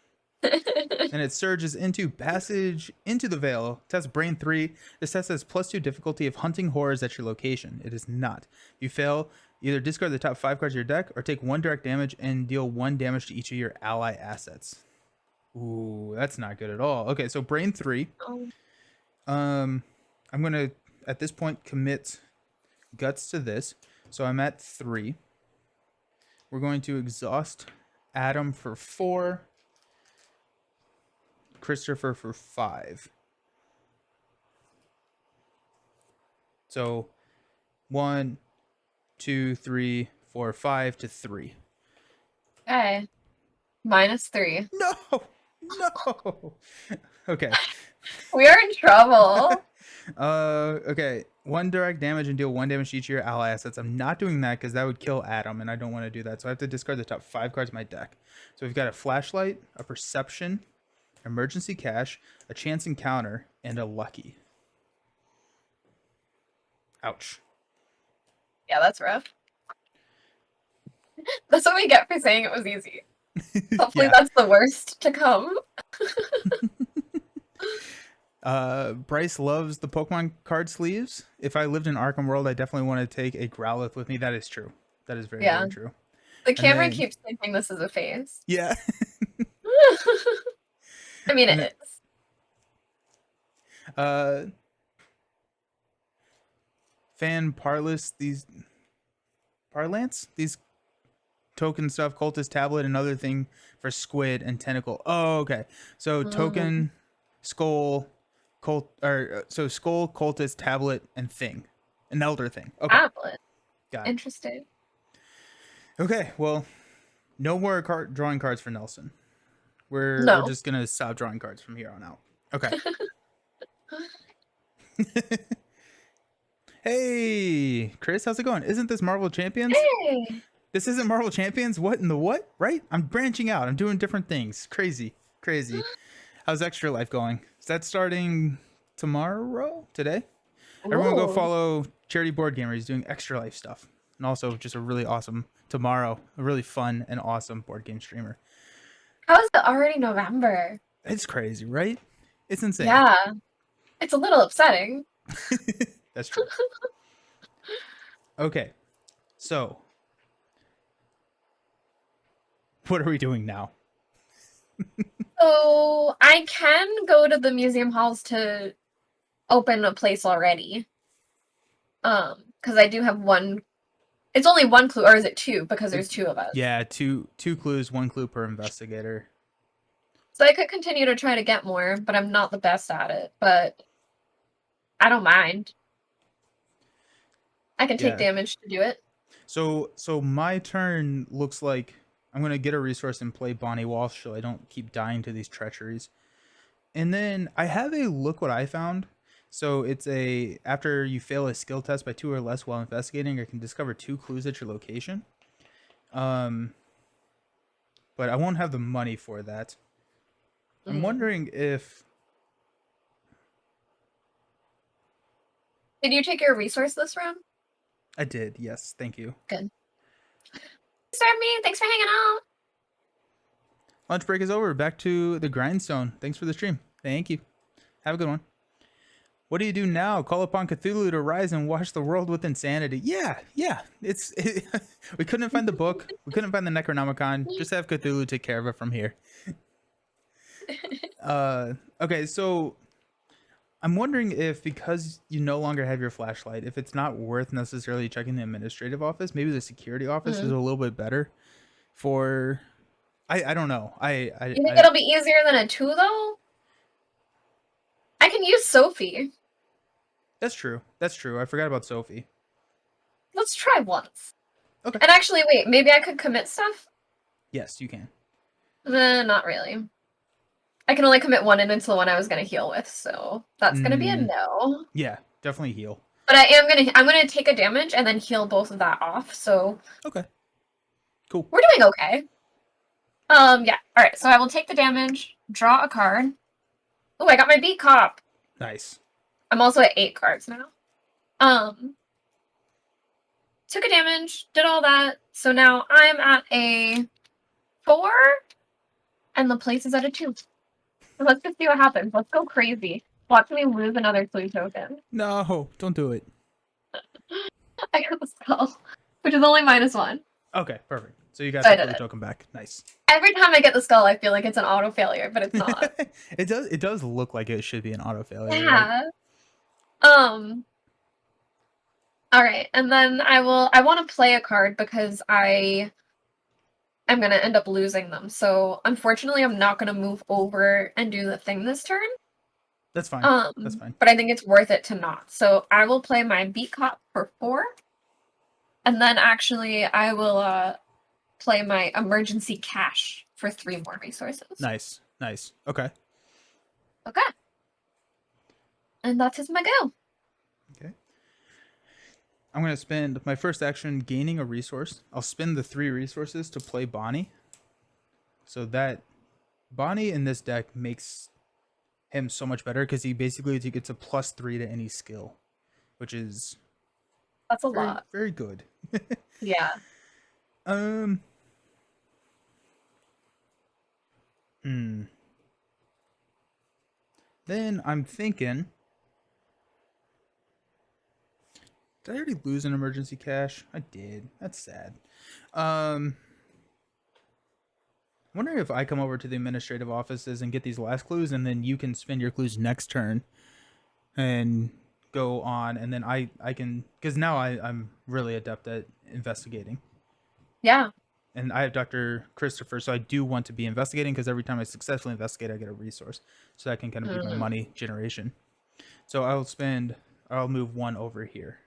And it surges into Passage into the Veil. Test Brain 3. This test has +2 difficulty of hunting horrors at your location. It is not. If you fail, either discard the top 5 cards of your deck or take 1 direct damage and deal 1 damage to each of your ally assets. Ooh, that's not good at all. Okay, so Brain 3. Oh. I'm going to, at this point, commit Guts to this. So I'm at 3. We're going to exhaust Adam for 4. Christopher for 5. So 1, 2, 3, 4, 5 to 3. Okay. -3. No, no. Okay. We are in trouble. Okay. 1 direct damage and deal 1 damage to each of your ally assets. I'm not doing that because that would kill Adam, and I don't want to do that. So I have to discard the top 5 cards of my deck. So we've got a Flashlight, a Perception, Emergency Cash, a Chance Encounter, and a Lucky. Ouch. Yeah, that's rough. That's what we get for saying it was easy. Hopefully Yeah. that's the worst to come. Bryce loves the Pokemon card sleeves. If I lived in Arkham World, I definitely want to take a Growlithe with me. That is true. That is very, very true. The camera then, keeps thinking this is a face. Yeah. I mean, it is. Fan Parlance, these token stuff, Cultist Tablet, another thing for Squid and Tentacle. Oh, okay. So token, Skull, Skull, Cultist, Tablet, and Thing. An Elder Thing. Okay. Tablet. Got it. Interesting. Okay, well, no more drawing cards for Nelson. We're just gonna stop drawing cards from here on out. Okay. Hey, Chris, how's it going? Isn't this Marvel Champions? Hey. This isn't Marvel Champions? What in the what? Right? I'm branching out. I'm doing different things. Crazy. How's Extra Life going? Is that starting tomorrow? Today? Ooh. Everyone go follow Charity Board Gamer. He's doing Extra Life stuff. And also just a really awesome tomorrow, a really fun and awesome board game streamer. How is it already November? It's crazy, right? It's insane. Yeah. It's a little upsetting. That's true. Okay. So, what are we doing now? So, I can go to the museum halls to open a place already. Because I do have one. It's only 1 clue, or is it 2? Because there's 2 of us. Yeah, two clues, 1 clue per investigator. So I could continue to try to get more, but I'm not the best at it. But I don't mind. I can take damage to do it. So my turn looks like I'm going to get a resource and play Bonnie Walsh so I don't keep dying to these treacheries. And then I have a look what I found. So it's after you fail a skill test by 2 or less while investigating, you can discover 2 clues at your location. But I won't have the money for that. I'm wondering if... Did you take your resource this round? I did, yes. Thank you. Good. Serve me. Thanks for hanging out. Lunch break is over. Back to the grindstone. Thanks for the stream. Thank you. Have a good one. What do you do now? Call upon Cthulhu to rise and wash the world with insanity. Yeah. We couldn't find the book. We couldn't find the Necronomicon. Just have Cthulhu take care of it from here. Okay, so I'm wondering if, because you no longer have your flashlight, if it's not worth necessarily checking the administrative office. Maybe the security office is a little bit better for... I don't know. You think it'll be easier than a 2, though? I can use Sophie. That's true. I forgot about Sophie. Let's try once. Okay. And actually, wait, maybe I could commit stuff? Yes, you can. Not really. I can only commit 1, and it's the one I was going to heal with, so that's going to be a no. Yeah, definitely heal. But I'm gonna take a damage and then heal both of that off, so... Okay. Cool. We're doing okay. Yeah. Alright, so I will take the damage, draw a card. Oh, I got my beat cop. Nice. I'm also at 8 cards now. Took a damage, did all that. So now I'm at a 4. and the place is at a 2. So let's just see what happens. Let's go crazy. Watch me lose another clue token. No, don't do it. I got the skull, which is only -1. Okay, perfect. So you got So I the did clue it. token back. Nice. Every time I get the skull, I feel like it's an auto failure, but it's not. It does look like it should be an auto failure. Yeah. All right, and then I want to play a card because I'm gonna end up losing them. So unfortunately, I'm not gonna move over and do the thing this turn. That's fine. That's fine. But I think it's worth it to not. So I will play my Beat Cop for 4, and then actually I will play my Emergency Cash for 3 more resources. Nice. Okay. Okay. And that is my go. Okay. I'm going to spend my first action gaining a resource. I'll spend the 3 resources to play Bonnie. So that Bonnie in this deck makes him so much better because he basically gets a +3 to any skill, which is That's a lot. Very good. Yeah. Then I'm thinking, did I already lose an emergency cash? I did. That's sad. Wondering if I come over to the administrative offices and get these last clues, and then you can spend your clues next turn and go on, and then I can, because now I'm really adept at investigating. Yeah. And I have Dr. Christopher, so I do want to be investigating because every time I successfully investigate, I get a resource. So that can kind of be my money generation. So I'll move 1 over here.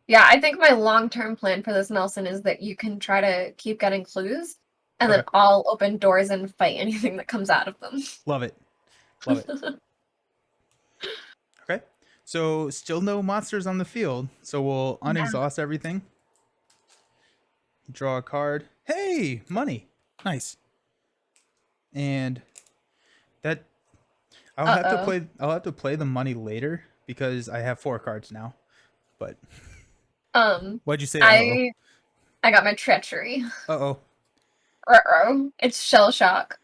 Yeah, I think my long-term plan for this, Nelson, is that you can try to keep getting clues, and then I'll open doors and fight anything that comes out of them. Love it. Okay. So still no monsters on the field. So we'll unexhaust everything. Draw a card. Hey, money. Nice. And that I'll have to play the money later because I have 4 cards now. But what'd you say? I got my treachery. Uh-oh. It's shell shock.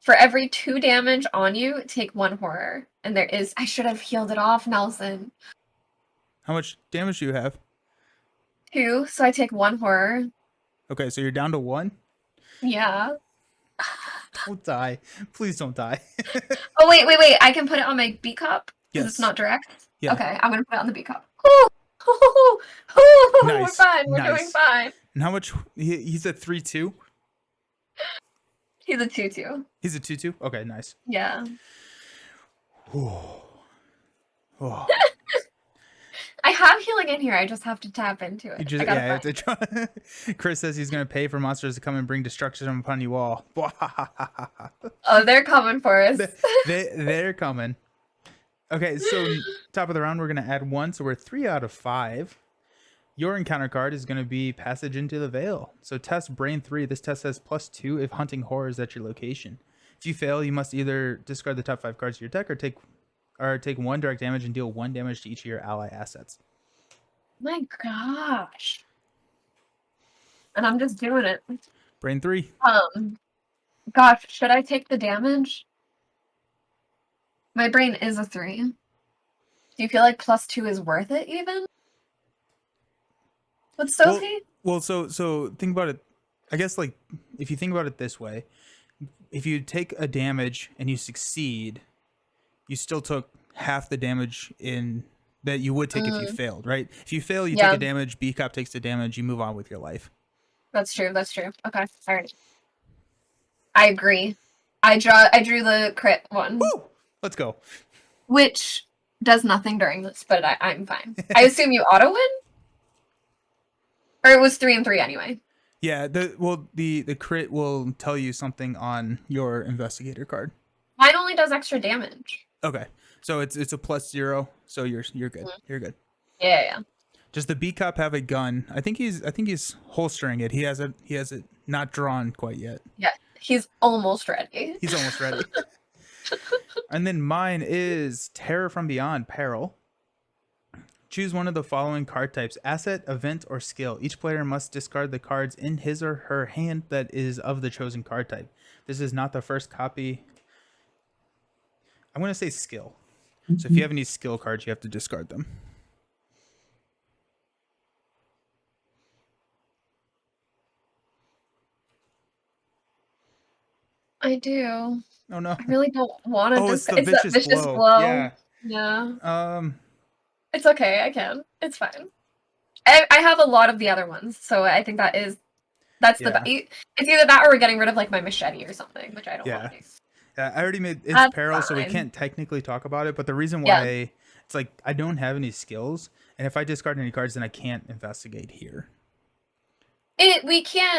For every 2 damage on you, take 1 horror. And I should have healed it off, Nelson. How much damage do you have? 2, so I take 1 horror. Okay, so you're down to 1? Yeah. Don't die. Please don't die. Oh, wait. I can put it on my B cup? Because it's not direct? Yeah. Okay, I'm going to put it on the B cup. Nice. We're fine. We're doing fine. And how much? He's a 3/2? He's a 2/2. He's a 2/2? Okay, nice. Yeah. Oh. I have healing in here. I just have to tap into it. You have to try. Chris says he's going to pay for monsters to come and bring destruction upon you all. Oh, they're coming for us. They're coming. Okay, so top of the round, we're going to add 1. So we're 3 out of 5. Your encounter card is going to be Passage into the Veil. So test Brain 3. This test has +2 if hunting horrors at your location. If you fail, you must either discard the top 5 cards of your deck or take 1 direct damage and deal 1 damage to each of your ally assets. My gosh. And I'm just doing it. Brain 3. Gosh, should I take the damage? My brain is a 3. Do you feel like +2 is worth it even? What's Sophie? Well, so think about it. I guess, like, if you think about it this way, if you take a damage and you succeed, you still took half the damage that you would take if you failed, right? If you fail, you take a damage, B Cop takes the damage, you move on with your life. That's true. Okay, all right. I agree. I drew the crit one. Woo! Let's go. Which does nothing during this, but I'm fine. I assume you auto win? Or it was 3 and 3 anyway. Yeah, the crit will tell you something on your investigator card. Mine only does extra damage. Okay. So it's a +0, so you're good. You're good. Yeah. Does the B Cop have a gun? I think he's holstering it. He has it not drawn quite yet. Yeah, he's almost ready. He's almost ready. And then mine is Terror from Beyond, Peril. Choose one of the following card types: asset, event, or skill. Each player must discard the cards in his or her hand that is of the chosen card type. This is not the first copy. I'm going to say skill. So if you have any skill cards, you have to discard them. I do. Oh no. I really don't want to Oh, it's the It's that vicious vicious blow. blow. Yeah. Yeah. It's okay. I can. It's fine. I have a lot of the other ones, so I think that's the Yeah. it's either that or we're getting rid of like my machete or something, which I don't want Yeah. to do. Yeah, I already made it's That's peril, so we fine. can't technically talk about it. But the reason Yeah. why it's like I don't have any skills, and if I discard any cards, then I can't investigate here.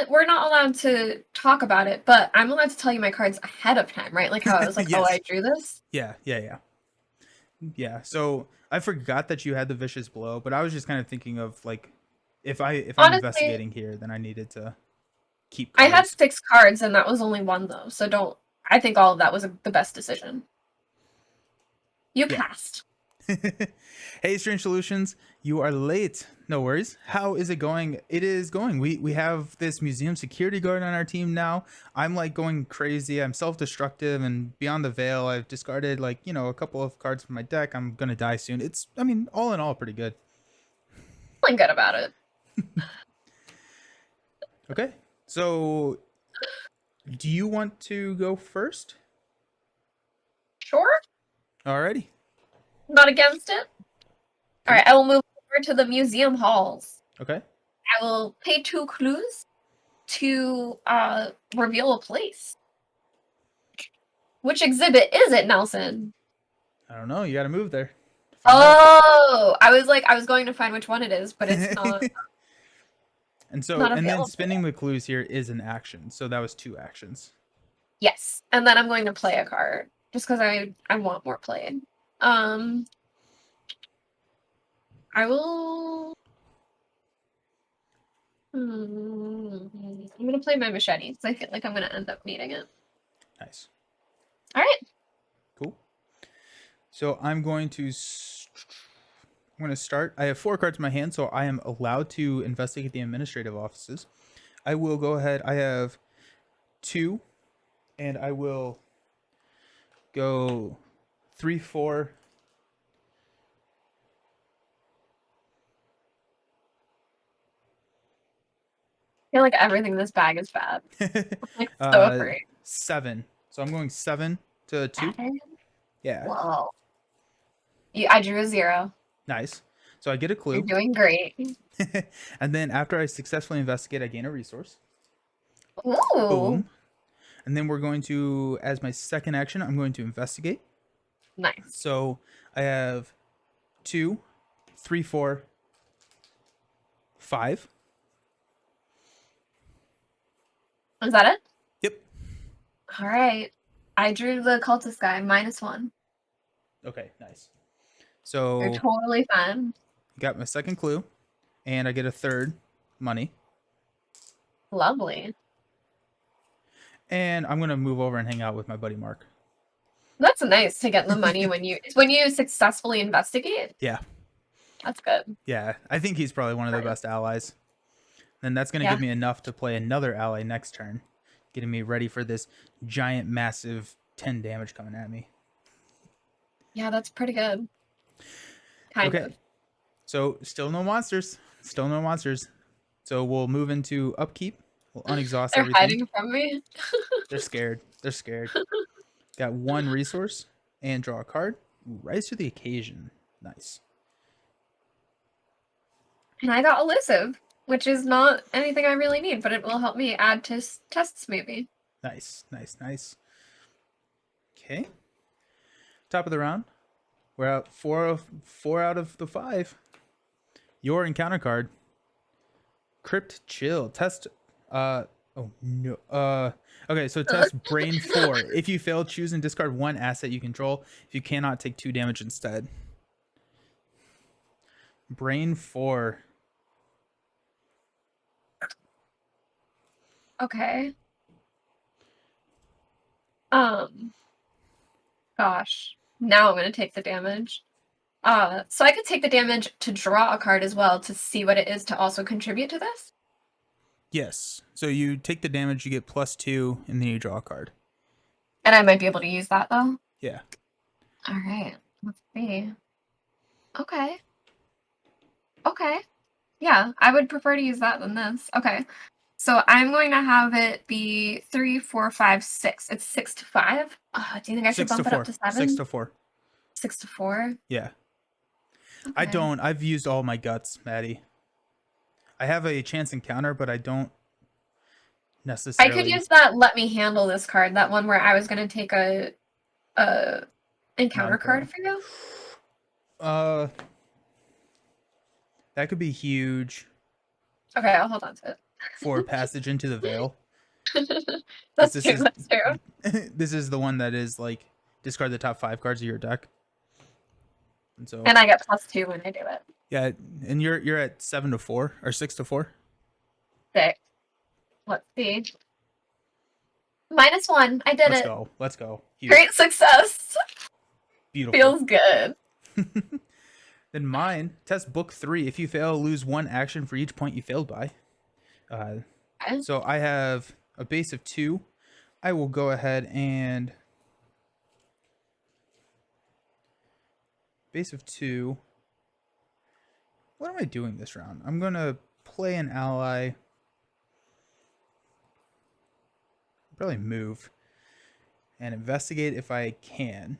We're not allowed to talk about it, but I'm allowed to tell you my cards ahead of time, right? Like how I was like, oh, Yes. I drew this. Yeah. So I forgot that you had the vicious blow, but I was just kind of thinking of like if I'm Honestly, investigating here, then I needed to keep I had cards. 6 cards and that was only one though, so don't. I think all of that was the best decision. You Yeah. passed. Hey, Strange Solutions, you are late. No worries. How is it going? It is going. We have this museum security guard on our team now. I'm like going crazy. I'm self-destructive, and beyond the veil, I've discarded like a couple of cards from my deck. I'm gonna die soon. I mean, all in all, pretty good. Feeling good about it. Okay, so do you want to go first? Sure. Alrighty. Not against it. All Cool. right, I will move over to the museum halls. Okay. I will pay 2 clues to reveal a place. Which exhibit is it, Nelson? I don't know. You got to move there. Find out. Oh, I was going to find which one it is, but it's not And then available. spinning the clues here is an action. So that was 2 actions. Yes, and then I'm going to play a card just because I want more playing. I will. I'm gonna play my machete because I feel like I'm gonna end up needing it. Nice. All right. Cool. So I'm going to start. I have 4 cards in my hand, so I am allowed to investigate the administrative offices. I will go ahead. I have 2, and I will go 3, 4. I feel like everything in this bag is bad. I'm like so afraid. 7. So I'm going 7 to 2. 7? Yeah. Whoa. I drew a 0. Nice. So I get a You're clue. doing great. And then after I successfully investigate, I gain a resource. Ooh. Boom. And then we're going to, as my second action, I'm going to investigate. Nice. So I have 2, 3, 4, 5. Is that it? Yep. All right. I drew the cultist guy, -1. Okay, nice. So You're totally fine. got my second clue, and I get a third money. Lovely. And I'm gonna move over and hang out with my buddy Mark. That's nice to get the money when you successfully investigate. Yeah. That's good. Yeah, I think he's probably one of the best allies. Then that's gonna Yeah. give me enough to play another ally next turn, getting me ready for this giant, massive 10 damage coming at me. Yeah, that's pretty good. Kind of. So still no monsters. Still no monsters. So we'll move into upkeep. We'll unexhaust They're everything. hiding from me. They're scared. They're scared. Got 1 resource and draw a card. Ooh, rise to the occasion. Nice. And I got elusive, which is not anything I really need, but it will help me add to tests maybe. Nice, nice, nice. Okay. Top of the round. We're out 4 out of the 5. Your encounter card. Crypt Chill. Test oh no. Okay, so test Brain 4. If you fail, choose and discard 1 asset you control. If you cannot, take 2 damage instead. Brain 4. Okay. Gosh. Now I'm gonna take the damage. So I could take the damage to draw a card as well to see what it is to also contribute to this. Yes. So you take the damage, you get +2, and then you draw a card. And I might be able to use that though. Yeah. All right. Let's see. Okay. Okay. Yeah, I would prefer to use that than this. Okay. So I'm going to have it be 3, 4, 5, 6. It's 6 to 5. Do you think I should 6 to bump it 4. up to 7? 6 to 4. 6 to 4. Yeah. Okay. I don't. I've used all my guts, Maddie. I have a chance encounter, but I don't necessarily. I could use that let me handle this card, that one where I was going to take a encounter card for you. That could be huge. Okay, I'll hold on to it. For Passage into the Veil. That's true. That's true. This is the one that is like discard the top 5 cards of your deck. And I get +2 when I do it. Yeah, and you're at 7 to 4 or 6 to 4. 6. Let's see. -1. I did it. Let's go. Huge. Great success. Beautiful. Feels good. Then mine, test book 3. If you fail, lose 1 action for each point you failed by. So I have a base of 2. I will go ahead and base of 2. What am I doing this round? I'm going to play an ally. Probably move and investigate if I can.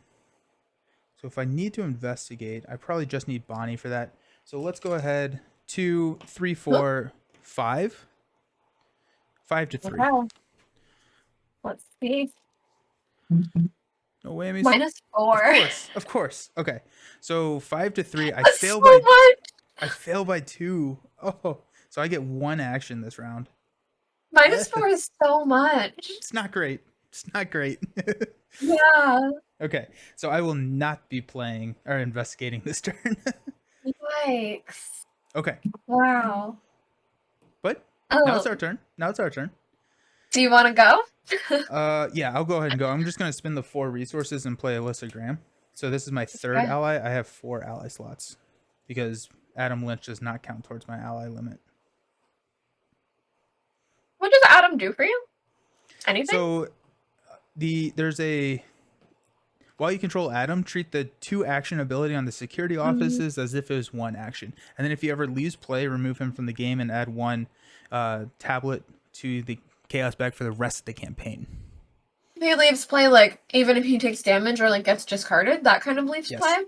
So if I need to investigate, I probably just need Bonnie for that. So let's go ahead. 2, 3, 4, 5. 5 to 3. Wow. Let's see. No whammies. -4. Of course. Okay. So 5 to 3. I That's fail so by much. I fail by 2. Oh, so I get 1 action this round. -4 is so much. It's not great. It's not great. Yeah. Okay. So I will not be playing or investigating this turn. Yikes. Okay. Wow. But now it's our turn. Do you want to go? Yeah, I'll go ahead and go. I'm just going to spend the 4 resources and play Alyssa Graham. So this is my 3rd ally. I have 4 ally slots because Adam Lynch does not count towards my ally limit. What does Adam do for you? Anything? So there's a while you control Adam, treat the 2 action ability on the security offices as if it was 1 action. And then if he ever leaves play, remove him from the game and add 1 tablet to the chaos bag for the rest of the campaign. He leaves play, like, even if he takes damage or, like, gets discarded? That kind of leaves play?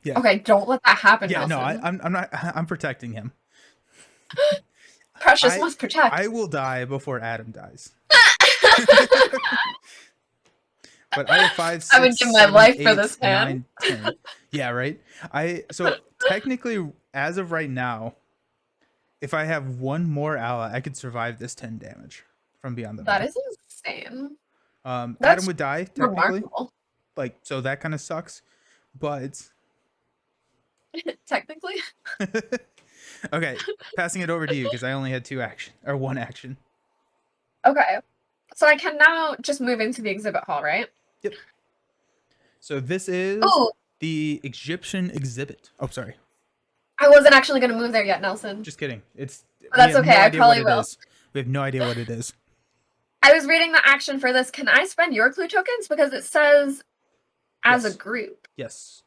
Yeah. Okay, don't let that happen, Yeah, Nelson. no, I'm not. I'm protecting him. Precious must protect. I will die before Adam dies. But I have 5, 6, I would give my 7, life 8, for this man. 9, 10. Yeah, right. So technically, as of right now, if I have 1 more ally, I could survive this 10 damage from beyond the veil. That is insane. Adam would die technically. Remarkable. Like, so that kind of sucks. But Technically. okay, passing it over to you because I only had 1 action. Okay. So I can now just move into the exhibit hall, right? Yep. So this is the Egyptian exhibit. Oh, sorry. I wasn't actually going to move there yet, Nelson. Just kidding. That's okay. I probably will. We have no idea what it is. I was reading the action for this. Can I spend your clue tokens? Because it says as a group. Yes.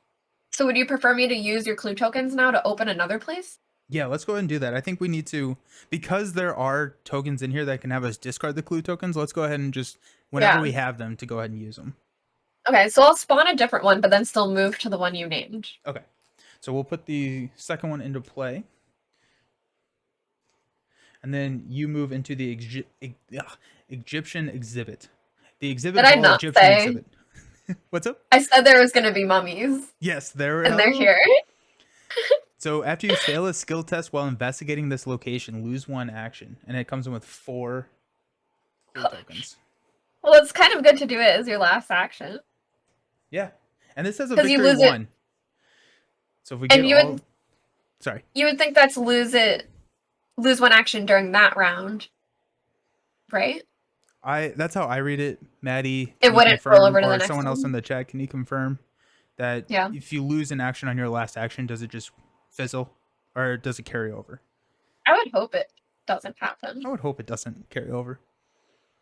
So would you prefer me to use your clue tokens now to open another place? Yeah, let's go ahead and do that. I think we need to, because there are tokens in here that can have us discard the clue tokens, let's go ahead and just, whenever we have them, to go ahead and use them. Okay, so I'll spawn a different one, but then still move to the one you named. Okay. So we'll put the second one into play. And then you move into the Egyptian exhibit. The exhibit Did I not Egyptian say? exhibit. What's up? I said there was going to be mummies. Yes, there and they're here. So after you fail a skill test while investigating this location, lose 1 action. And it comes in with 4 clue tokens. Well, it's kind of good to do it as your last action. Yeah. And this says a victory 1. So if we get sorry. You would think that's lose 1 action during that round. Right? That's how I read it. Maddie, it wouldn't roll over to the next someone one. else in the chat, can you confirm? that Yeah. if you lose an action on your last action, does it just fizzle, or does it carry over? I would hope it doesn't happen. I would hope it doesn't carry over.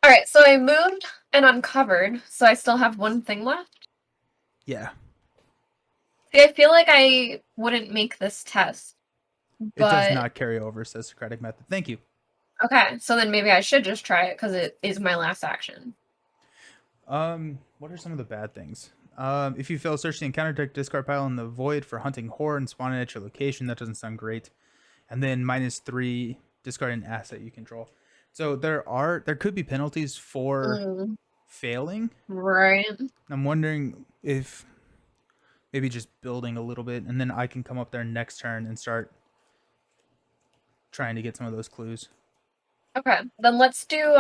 All right, so I moved and uncovered, so I still have one thing left. Yeah. See, I feel like I wouldn't make this test, It does but not carry over, says Socratic Method. Thank you. okay, so then maybe I should just try it because it is my last action. What are some of the bad things? If you fail, search the encounter deck discard pile in the void for hunting horror and spawn it at your location. That doesn't sound great. And then -3, discard an asset you control. So there could be penalties for failing. Right. I'm wondering if maybe just building a little bit, and then I can come up there next turn and start trying to get some of those clues. Okay, then let's do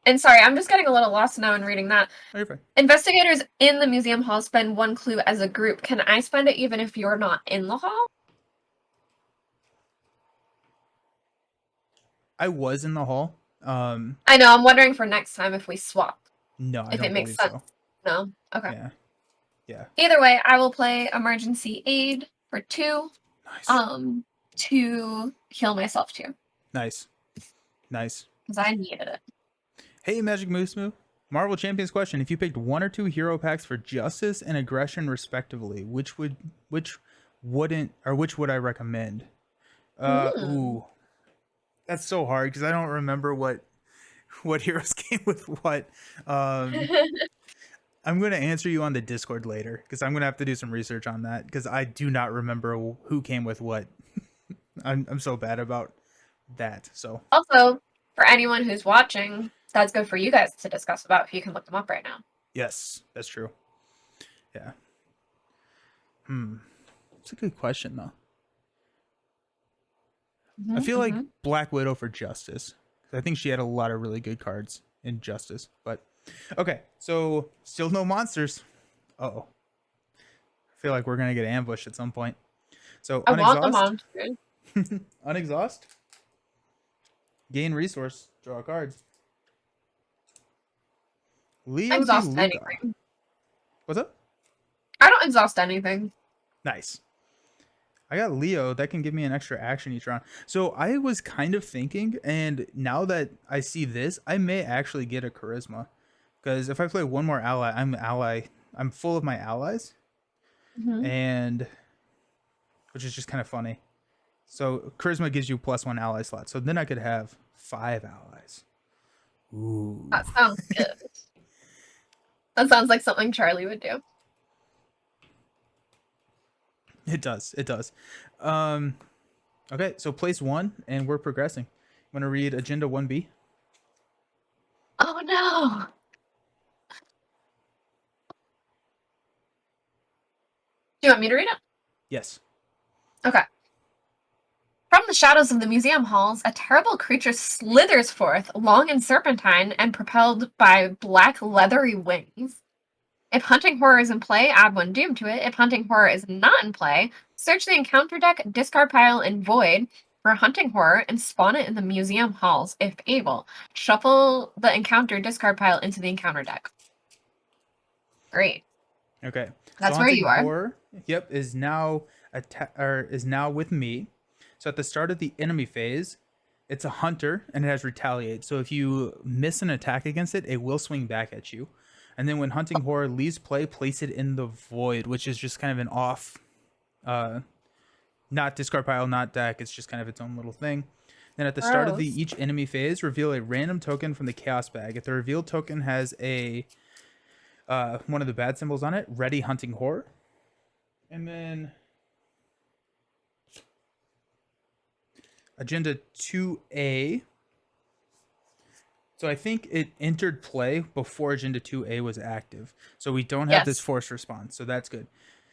and sorry, I'm just getting a little lost now in reading that. Oh, you're fine. Investigators in the museum hall spend one clue as a group. Can I spend it even if you're not in the hall? I was in the hall. I know, I'm wondering for next time if we swap. No, I if don't it makes believe sense. so. No? Okay. Yeah. Yeah. Either way, I will play emergency aid for 2. Nice. To heal myself too. Nice. Nice. Because I needed it. Hey, Magic Moose Moo. Marvel Champions question: if you picked 1 or 2 hero packs for justice and aggression respectively, which would I recommend? Ooh. That's so hard because I don't remember what heroes came with what. I'm going to answer you on the Discord later because I'm going to have to do some research on that because I do not remember who came with what. I'm so bad about that. So Also, for anyone who's watching, that's good for you guys to discuss about if you can look them up right now. yes, that's true. Yeah. It's a good question though. I feel like Black Widow for Justice. I think she had a lot of really good cards in Justice. But okay, so still no monsters. Uh-oh. I feel like we're gonna get ambushed at some point. So I want the unexhaust. monsters. Unexhaust. Gain resource. Draw cards. Leo Exhaust DeLuca. anything. What's up? I don't exhaust anything. Nice. I got Leo. That can give me an extra action each round. So I was kind of thinking, and now that I see this, I may actually get a charisma. Because if I play one more ally, I'm full of my allies. And which is just kind of funny. So charisma gives you +1 ally slot. So then I could have 5 allies. Ooh. That sounds good. That sounds like something Charlie would do. It does. It does. Okay, so place 1, and we're progressing. I'm going to read Agenda 1B. Oh no! Do you want me to read it? Yes. Okay. From the shadows of the museum halls, a terrible creature slithers forth, long and serpentine, and propelled by black leathery wings. If hunting horror is in play, add 1 doom to it. If hunting horror is not in play, search the encounter deck, discard pile, and void for hunting horror and spawn it in the museum halls if able. Shuffle the encounter discard pile into the encounter deck. Great. Okay. That's so where you are. Horror, yep, is now with me. So at the start of the enemy phase, it's a hunter and it has retaliate. So if you miss an attack against it, it will swing back at you. And then when hunting horror leaves play, place it in the void, which is just kind of an off, not discard pile, not deck. It's just kind of its own little thing. Then at the start of each enemy phase, reveal a random token from the chaos bag. If the revealed token has a one of the bad symbols on it, ready hunting horror. And then Agenda 2A. So I think it entered play before Agenda 2A was active. So we don't have this force response. So that's good.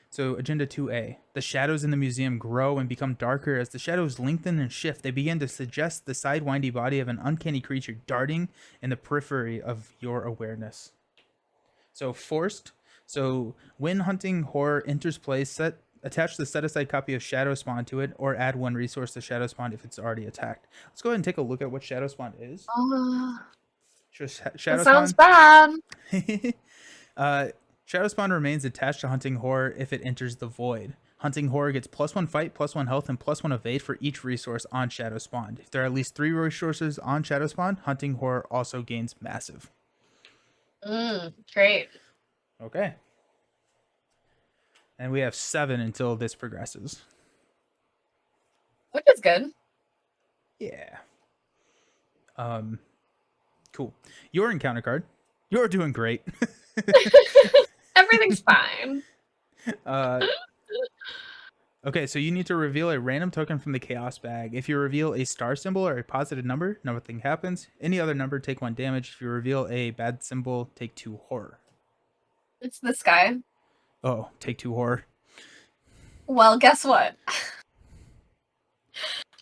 So Agenda 2A. The shadows in the museum grow and become darker. As the shadows lengthen and shift, they begin to suggest the sidewindy body of an uncanny creature darting in the periphery of your awareness. So forced. So when hunting horror enters play, attach the set-aside copy of Shadow Spawn to it, or add 1 resource to Shadow Spawn if it's already attacked. Let's go ahead and take a look at what Shadow Spawn is. Shadow That sounds bad. uh, Shadow Spawn remains attached to Hunting Horror if it enters the void. Hunting Horror gets +1 fight, +1 health, and +1 evade for each resource on Shadow Spawn. If there are at least 3 resources on Shadow Spawn, Hunting Horror also gains massive. Great. Okay. And we have 7 until this progresses. Which is good. Yeah. Cool. Your encounter card. You're doing great. Everything's fine. Okay, so you need to reveal a random token from the chaos bag. If you reveal a star symbol or a positive number, nothing happens. Any other number, take 1 damage. If you reveal a bad symbol, take 2 horror. It's this guy. Oh, take 2 horror. Well, guess what?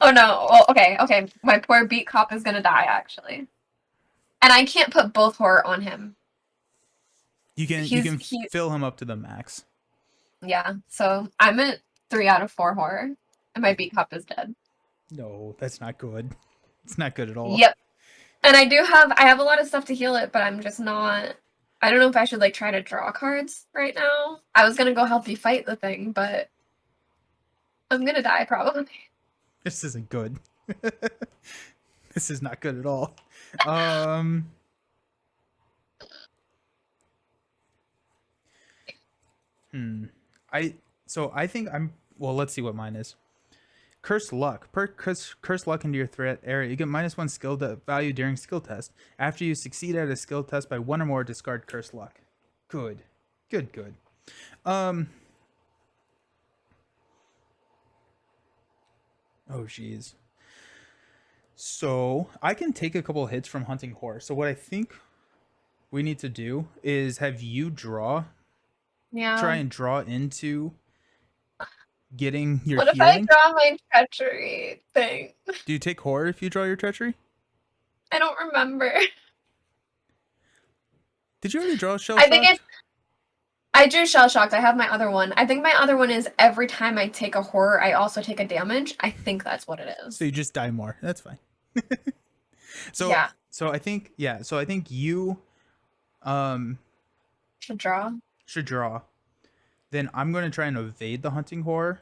Oh no. Well, okay. My poor beat cop is gonna die, actually. And I can't put both horror on him. You can fill him up to the max. Yeah, so I'm at 3 out of 4 horror, and my beat cop is dead. No, that's not good. It's not good at all. Yep. And I have a lot of stuff to heal it, but I'm just not. I don't know if I should like try to draw cards right now. I was gonna go help you fight the thing, but I'm gonna die probably. This isn't good. This is not good at all. I think I'm well, let's see what mine is. Curse luck. Per curse luck into your threat area. You get -1 skill value during skill test. After you succeed at a skill test by 1 or more, discard curse luck. Good. Good. Oh jeez. So I can take a couple hits from Hunting Horror. So what I think we need to do is have you try and draw into getting your what healing. If I draw my treachery thing? Do you take horror if you draw your treachery? I don't remember. Did you already draw shell I think shock? I drew shell shocked. I have my other one. I think my other one is every time I take a horror, I also take a damage. I think that's what it is. So you just die more. That's fine. So yeah. So I think you Should draw. Then I'm going to try and evade the Hunting Horror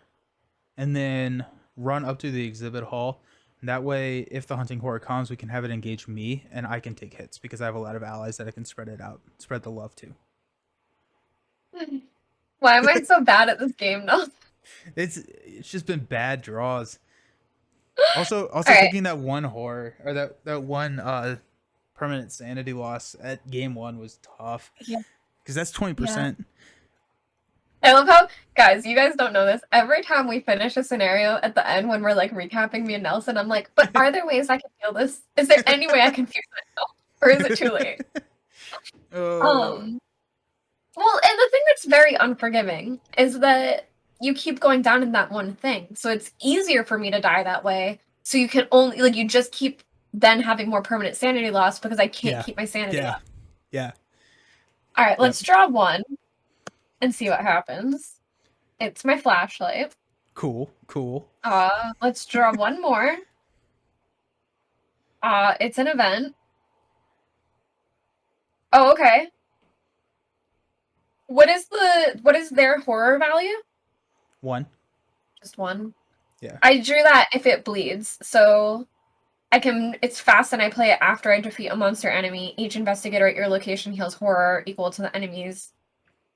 and then run up to the exhibit hall. That way, if the Hunting Horror comes, we can have it engage me and I can take hits because I have a lot of allies that I can spread the love to. Why am I so bad at this game now? It's just been bad draws. Also right. taking that one horror or that one permanent sanity loss at game 1 was tough. Yeah. Because that's 20%. I love how, guys, you guys don't know this. Every time we finish a scenario at the end when we're like recapping me and Nelson, I'm like, but are there ways I can feel this? Is there any way I can feel myself? Or is it too late? Well, and the thing that's very unforgiving is that you keep going down in that one thing. So it's easier for me to die that way. So you can only, like, you just keep then having more permanent sanity loss because I can't keep my sanity up. Yeah. All right, let's draw one and see what happens. It's my flashlight. Cool. Let's draw one more. It's an event. Oh, okay. What is their horror value? 1. Just 1. Yeah. I drew that if it bleeds, so it's fast and I play it after I defeat a monster enemy. Each investigator at your location heals horror equal to the enemy's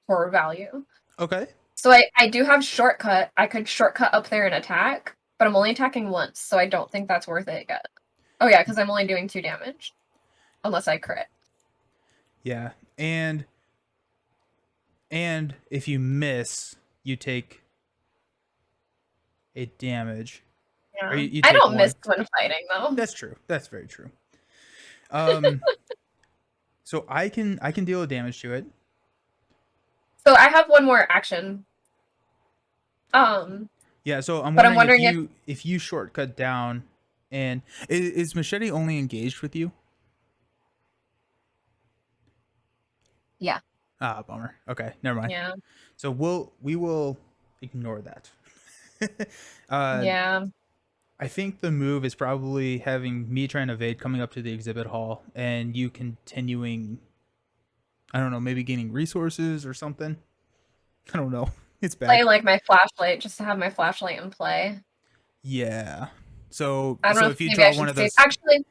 horror value. Okay. So I do have shortcut. I could shortcut up there and attack, but I'm only attacking once, so I don't think that's worth it yet. Oh yeah, because I'm only doing 2 damage. Unless I crit. Yeah. And if you miss, you take a damage. Yeah. You I don't 1. miss when fighting though. That's true. That's very true. So I can deal a damage to it. So I have one more action. Yeah, so I'm wondering if you shortcut down and is Machete only engaged with you? Yeah. Ah, bummer. Okay, never mind. Yeah. So we will ignore that. Yeah. I think the move is probably having me trying to evade coming up to the exhibit hall and you continuing I don't know, maybe gaining resources or something. I don't know. It's Play bad. like my flashlight, just to have my flashlight in play. Yeah. So I don't know if if you maybe I draw one should of save. those, Actually,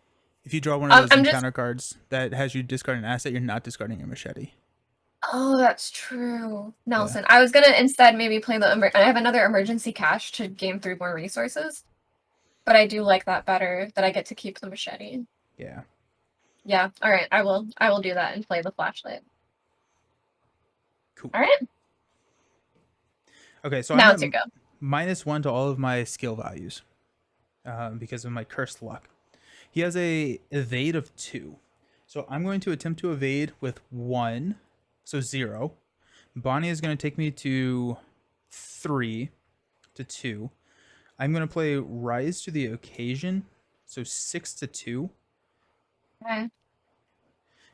if you draw one of those I'm just. encounter cards that has you discard an asset, you're not discarding your machete. Oh, that's true, Yeah. Nelson. I was gonna instead maybe play the. I have another emergency cache to gain 3 more resources, but I do like that better. That I get to keep the machete. Yeah. Yeah. All right. I will. I will do that and play the flashlight. Cool. All right. Okay, so I'm Now at it's your go. -1 to all of my skill values because of my cursed luck. He has a evade of 2. So I'm going to attempt to evade with 1, so 0. Bonnie is going to take me to 3 to 2. I'm going to play Rise to the Occasion, so 6 to 2. Okay.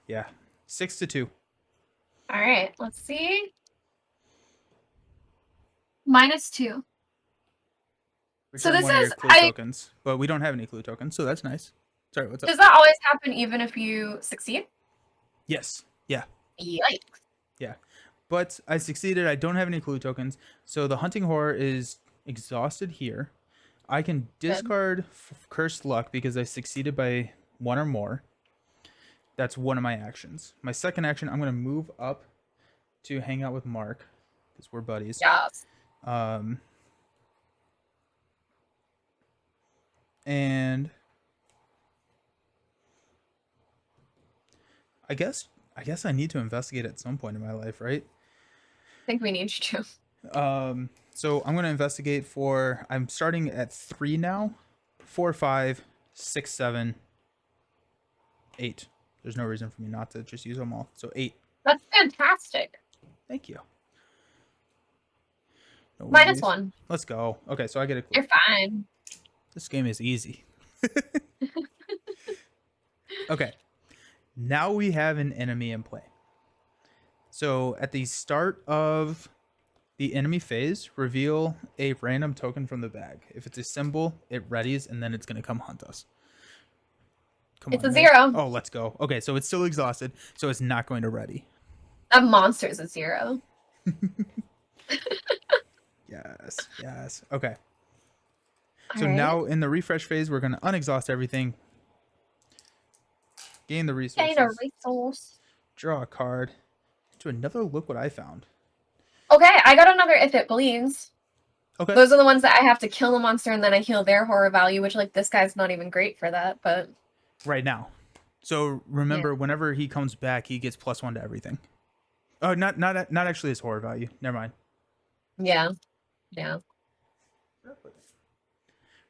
Yeah, 6 to 2. All right. Let's see. -2. So Return this one of your is clue I. tokens, but we don't have any clue tokens, so that's nice. Sorry, what's up? Does that always happen even if you succeed? Yes. Yeah. Yikes. Yeah. But I succeeded. I don't have any clue tokens. So the hunting horror is exhausted here. I can Good. discard cursed luck because I succeeded by 1 or more. That's one of my actions. My second action, I'm going to move up to hang out with Mark because we're buddies. Yes. Um, and I guess I need to investigate at some point in my life, right? I think we need you to. So I'm going to investigate for. I'm starting at 3 now. 4, 5, 6, 7, 8. There's no reason for me not to just use them all. So 8. That's fantastic. Thank you. No worries. -1. Let's go. Okay, so I get a clue. You're fine. This game is easy. Okay. Now we have an enemy in play. So at the start of the enemy phase, reveal a random token from the bag. If it's a symbol, it readies and then it's going to come hunt us. Come It's on, a Meg. 0. Oh, let's go. Okay, so it's still exhausted, so it's not going to ready. A monster is a 0. Yes, yes. Okay. All So right. now in the refresh phase, we're going to unexhaust everything, gain the resources, Gain a resource. draw a card, do another look what I found. Okay, I got another if it bleeds. Okay. Those are the ones that I have to kill the monster and then I heal their horror value, which like this guy's not even great for that, but Right now. So remember, whenever he comes back, he gets +1 to everything. Oh, not actually his horror value. Never mind. yeah. Yeah.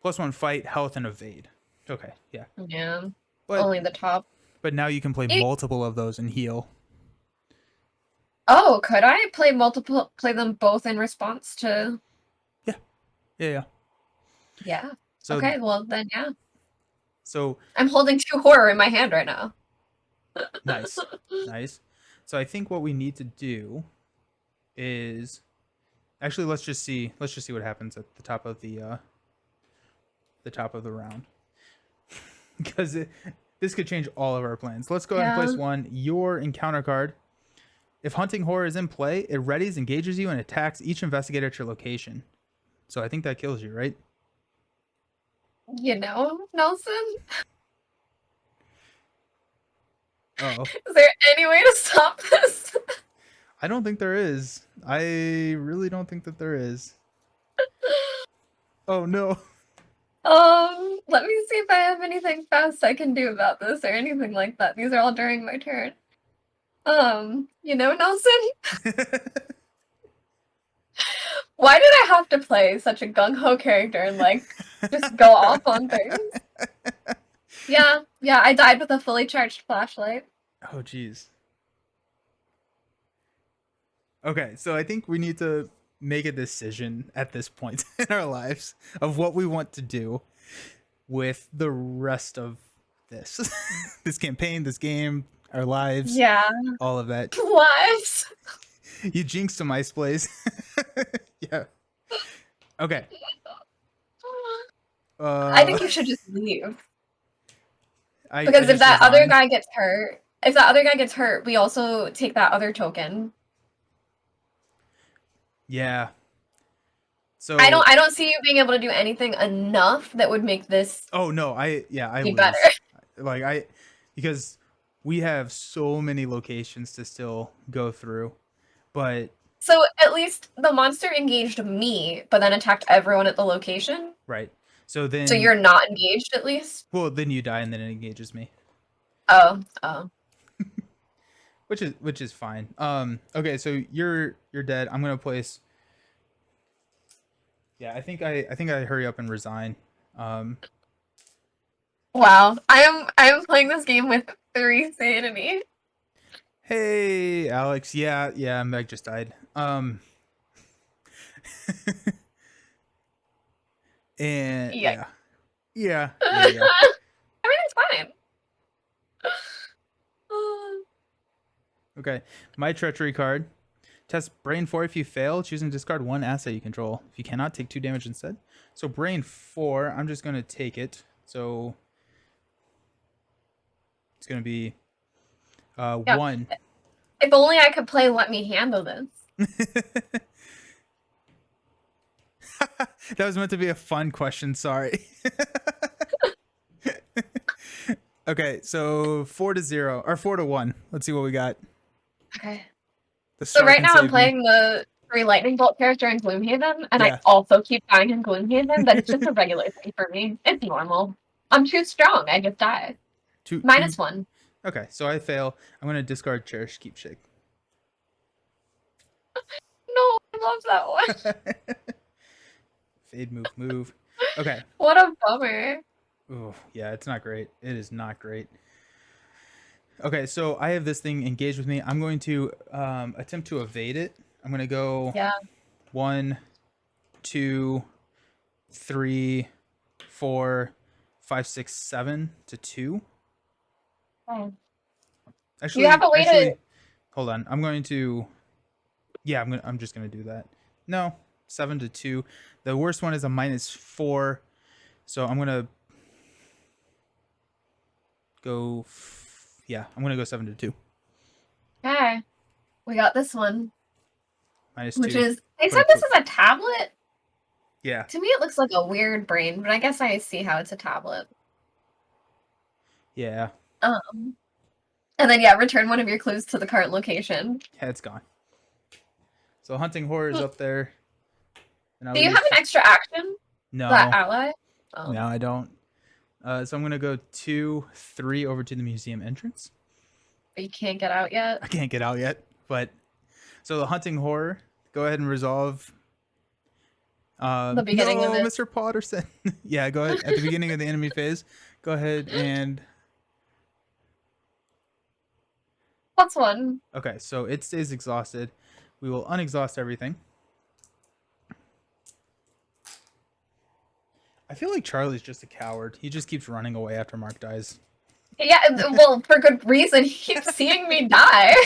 +1 fight, health, and evade. Okay, yeah. Yeah. But Only the top. but now you can play multiple of those and heal. Oh, could I play them both in response to Yeah. Yeah. So Okay, well then yeah. so I'm holding 2 horror in my hand right now. nice. Nice. So I think what we need to do is actually let's just see what happens at the top of the round. Because this could change all of our plans. Let's go ahead and place 1. Your encounter card. If hunting horror is in play, it readies, engages you, and attacks each investigator at your location. So I think that kills you, right? You know, Nelson? Oh. Is there any way to stop this? I don't think there is. I really don't think that there is. Oh no. Let me see if I have anything fast I can do about this or anything like that. These are all during my turn. You know, Nelson? Why did I have to play such a gung-ho character and like just go off on things? Yeah, I died with a fully charged flashlight. Oh jeez. Okay, so I think we need to make a decision at this point in our lives of what we want to do with the rest of this this campaign, this game, our lives, all of that. What? You jinxed some ice plays. Yeah. Okay. I think you should just leave. I Because if just that other resigned. guy gets hurt, if that other guy gets hurt, we also take that other token. Yeah. So I don't see you being able to do anything enough that would make this oh no, I be better. lose. Like because we have so many locations to still go through. But So at least the monster engaged me, but then attacked everyone at the location. right. So then So you're not engaged at least? well, then you die and then it engages me. Oh. Which is fine. Okay, so you're dead. I'm going to place yeah, I think I hurry up and resign. Wow. I am playing this game with 3 sanity. Hey, Alex. Yeah, Meg just died. And Yeah. yeah. I mean, it's fine. Okay, my treachery card. Test Brain 4 if you fail. Choose and discard 1 asset you control. If you cannot, take 2 damage instead. So Brain 4, I'm just going to take it. So it's going to be Yeah. 1. If only I could play Let Me Handle This. That was meant to be a fun question. Sorry. Okay, so 4-0 or 4-1. Let's see what we got. Okay. The So star right can now save I'm me. playing the 3 Lightning Bolt character in Gloomhaven, and Yeah. I also keep dying in Gloomhaven, but it's just a regular thing for me. It's normal. I'm too strong, I just die. -1. Okay, so I fail. I'm going to discard Cherish Keepsake. No, I love that one. Fade, move. Okay. What a bummer. Oh, yeah, it's not great. It is not great. Okay, so I have this thing engaged with me. I'm going to attempt to evade it. I'm going to go 1, 2, 3, 4, 5, 6, 7 to 2. Oh. Actually, You have a way to... hold on. I'm going to... Yeah, I'm just going to do that. No, 7 to 2. The worst one is a -4. So I'm going to go... Yeah, I'm going to go 7 to 2. Okay. We got this one. -2. Which is... They said this is a tablet? Yeah. To me, it looks like a weird brain, but I guess I see how it's a tablet. Yeah. And then, yeah, return one of your clues to the current location. Yeah, it's gone. So Hunting Horror is up there. Do you have an extra action? No. That ally? Oh. No, I don't. So I'm going to go 2, 3 over to the museum entrance. But you can't get out yet? I can't get out yet. But so the Hunting Horror, go ahead and resolve. The beginning of it. Mr. Potterson. Yeah, go ahead. At the beginning of the enemy phase, go ahead and... +1. Okay, so it stays exhausted. We will unexhaust everything. I feel like Charlie's just a coward. He just keeps running away after Mark dies. Yeah, well, for good reason. He keeps seeing me die.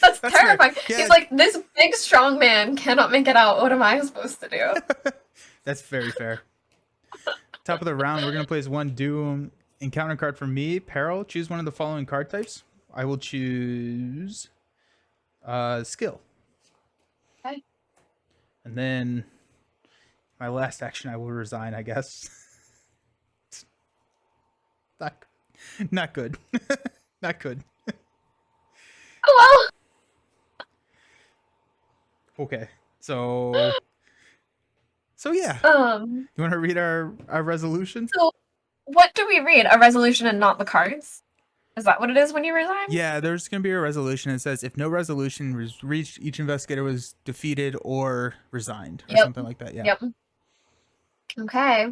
That's terrifying. Yeah. He's like, this big, strong man cannot make it out. What am I supposed to do? That's very fair. Top of the round, we're going to place 1 Doom encounter card for me. Peril. Choose one of the following card types. I will choose skill. Okay. And then my last action, I will resign, I guess. Not good. Not good. Oh, well. Okay. So yeah. You want to read our resolution? So what do we read? A resolution and not the cards? Is that what it is when you resign? Yeah, there's going to be a resolution. It says if no resolution was reached, each investigator was defeated or resigned or something like that. Yeah. Yep. Okay.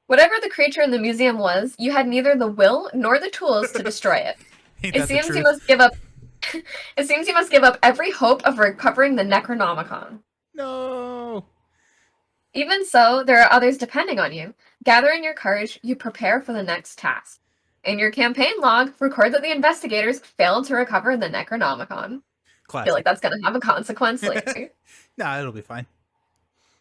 Whatever the creature in the museum was, you had neither the will nor the tools to destroy it. It seems you must give up. It seems you must give up every hope of recovering the Necronomicon. No. Even so, there are others depending on you. Gathering your courage, you prepare for the next task. In your campaign log, record that the investigators failed to recover the Necronomicon. Classic. I feel like that's going to have a consequence later. Nah, it'll be fine.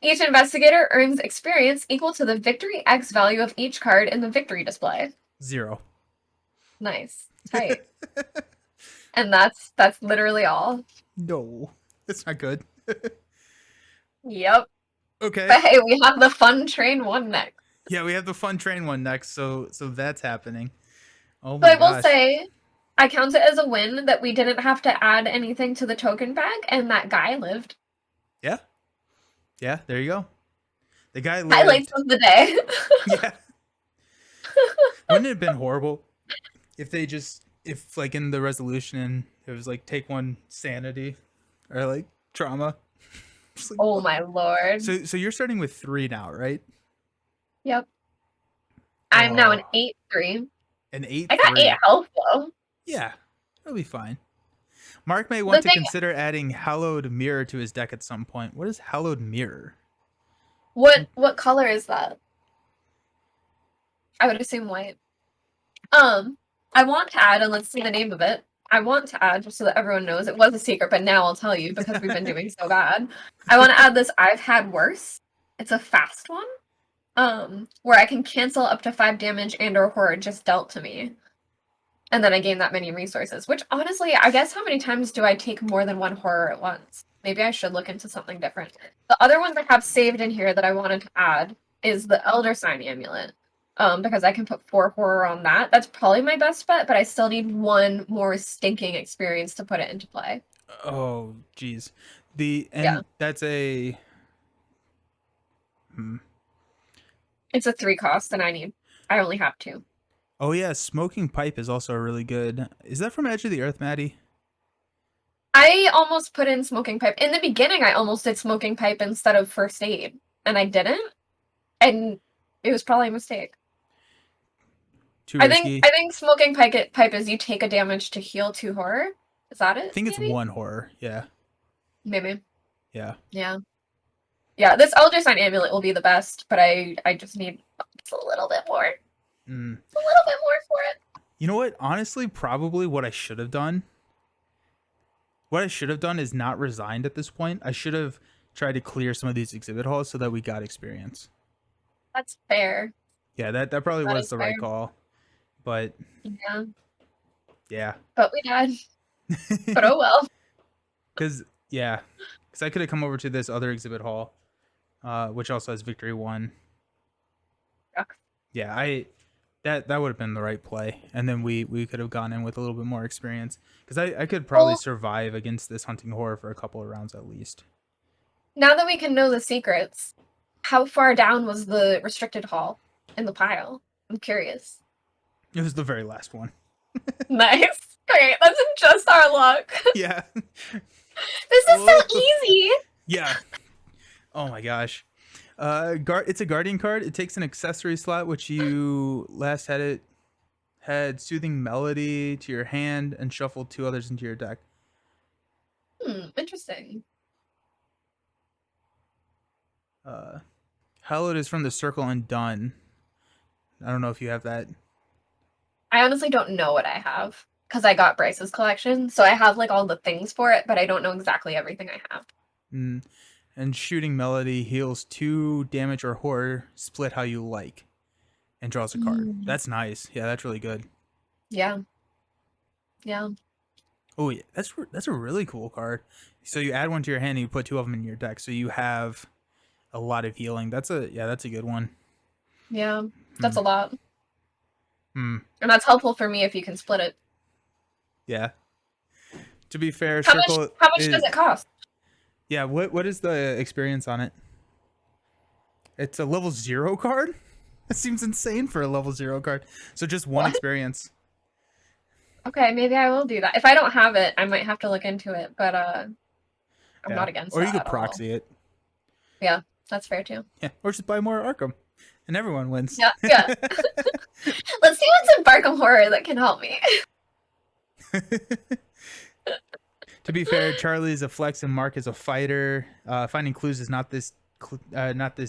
Each investigator earns experience equal to the victory X value of each card in the victory display. 0. Nice. Tight. And that's literally all. No, that's not good. Yep. Okay. But hey, we have the fun train one next. Yeah, we have the fun train one next, so that's happening. Oh So my I will gosh. say, I count it as a win that we didn't have to add anything to the token bag, and that guy lived. Yeah. Yeah, there you go. The guy Highlights lived. of the day. Yeah. Wouldn't it have been horrible if they just, if like in the resolution it was like take one sanity or like trauma? Just like, Oh what? my lord. So you're starting with 3 now, right? Yep. I'm now Oh, an 8-3. an eight I got 8 three. health though. Yeah, that'll be fine. Mark may want The to thing, consider adding Hallowed Mirror to his deck at some point. What is Hallowed Mirror? what color is that? I would assume white. I want to add, and let's see the name of it. I want to add, just so that everyone knows, it was a secret, but now I'll tell you because we've been doing so bad. I want to add this I've had worse. It's a fast one. Where I can cancel up to 5 damage and or horror just dealt to me. And then I gain that many resources, which honestly, I guess how many times do I take more than 1 horror at once? Maybe I should look into something different. The other ones I have saved in here that I wanted to add is the Elder Sign Amulet. Because I can put 4 horror on that. That's probably my best bet, but I still need 1 more stinking experience to put it into play. Oh, geez. Yeah. That's a. It's a 3 cost, and I only have 2. Oh yeah, Smoking Pipe is also really good. Is that from Edge of the Earth, Maddie? I almost put in Smoking Pipe. In the beginning, I almost did Smoking Pipe instead of First Aid, and I didn't. And it was probably a mistake. Too I think risky. I think Smoking Pipe is you take a damage to heal 2 horror. Is that I it? think it's Maybe. 1 horror. Yeah. Maybe. Yeah. Yeah. Yeah. This Elder Sign Amulet will be the best, but I just need just a little bit more. Mm. A little bit more for it. You know what? Honestly, probably what I should have done. What I should have done is not resigned at this point. I should have tried to clear some of these exhibit halls so that we got experience. That's fair. Yeah, that probably That was is the fair. right call. But Yeah. yeah. But we did. But oh well. Because I could have come over to this other exhibit hall, which also has Victory 1. Yuck. Yeah, that would have been the right play, and then we could have gone in with a little bit more experience. Because I could probably Well, survive against this hunting horror for a couple of rounds at least. now that we can know the secrets, how far down was the restricted hall in the pile? I'm curious. It was the very last one. Nice. Great. That's just our luck. Yeah. This is so easy. Yeah. Oh my gosh. It's a guardian card. It takes an accessory slot, which you last had soothing melody to your hand and shuffled 2 others into your deck. Interesting. Hallowed is from the Circle and Done. I don't know if you have that. I honestly don't know what I have because I got Bryce's collection, so I have like all the things for it, but I don't know exactly everything I have. And Shooting Melody heals 2 damage or horror, split how you like, and draws a card. That's nice. Yeah, that's really good. Yeah. Yeah. Oh yeah, that's a really cool card. So you add 1 to your hand and you put 2 of them in your deck, so you have a lot of healing. That's a good one. Yeah. That's a lot. Hmm. And that's helpful for me if you can split it. Yeah. To be fair, How Circle. much does it cost? Yeah. What is the experience on it? It's a level 0 card. That seems insane for a level 0 card. So just 1 experience. Okay, maybe I will do that. If I don't have it, I might have to look into it, but I'm not against or that you could at all. proxy it. Yeah, that's fair too. Yeah, or just buy more Arkham, and everyone wins. Yeah. Let's see what's in Arkham Horror that can help me. To be fair, Charlie is a flex and Mark is a fighter. Finding clues is not this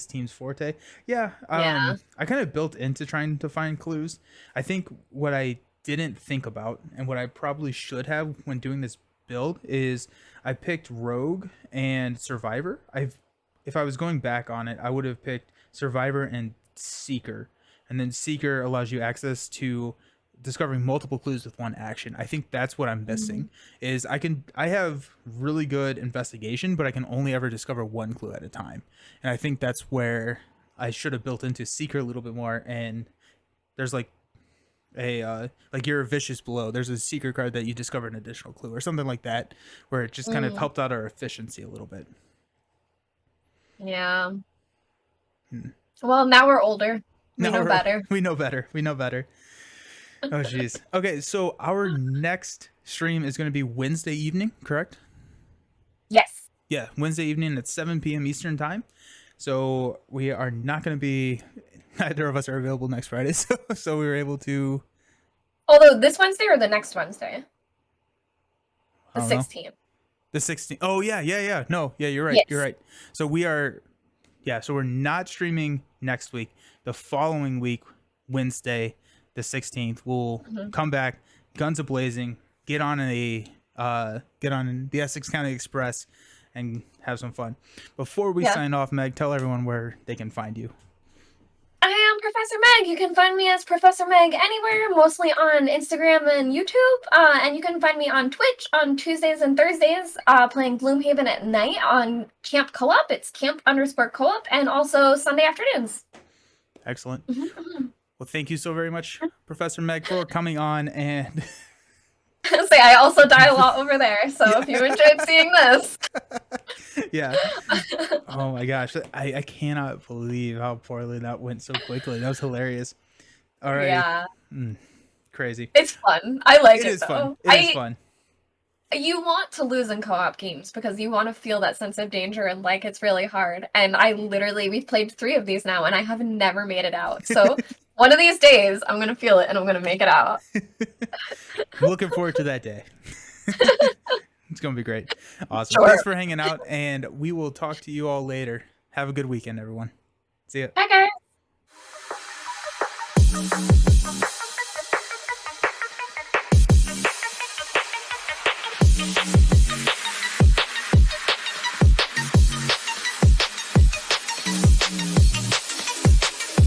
team's forte. Yeah. I kind of built into trying to find clues. I think what I didn't think about and what I probably should have when doing this build is I picked Rogue and Survivor. If I was going back on it, I would have picked Survivor and Seeker. And then Seeker allows you access to discovering multiple clues with one action. I think that's what I'm missing. Is I have really good investigation, but I can only ever discover one clue at a time. And I think that's where I should have built into Seeker a little bit more. And there's like like you're a vicious blow. There's a Seeker card that you discover an additional clue or something like that, where it just kind of helped out our efficiency a little bit. Yeah. Well, now we're older. We know better. We know better. We know better. Oh, jeez. Okay, so our next stream is going to be Wednesday evening, correct? Yes. Yeah, Wednesday evening at 7 p.m. Eastern time. So we are not going to be, neither of us are available next Friday. So we were able to. Although this Wednesday or the next Wednesday? The 16th. The 16th. Oh, yeah. No, yeah, you're right. Yes. You're right. So we are, yeah, so we're not streaming next week. The following week, Wednesday, the 16th, we'll come back, guns a-blazing, get on the Essex County Express and have some fun. Before we sign off, Meg, tell everyone where they can find you. I am Professor Meg. You can find me as Professor Meg anywhere, mostly on Instagram and YouTube. And you can find me on Twitch on Tuesdays and Thursdays, playing Gloomhaven at night on Camp Co-op. It's camp_co-op, and also Sunday afternoons. Excellent. Well, thank you so very much, Professor Meg, for coming on. And say I also die a lot over there, so if you enjoyed seeing this. Yeah. Oh my gosh, I cannot believe how poorly that went so quickly. That was hilarious. All right. Yeah. Crazy. It's fun. I like it. It is though. fun. It is fun. You want to lose in co-op games because you want to feel that sense of danger and like it's really hard. And we've played 3 of these now and I have never made it out. So one of these days I'm going to feel it and I'm going to make it out. Looking forward to that day. It's going to be great. Awesome. Sure. Thanks for hanging out, and we will talk to you all later. Have a good weekend, everyone. See ya. Bye, guys.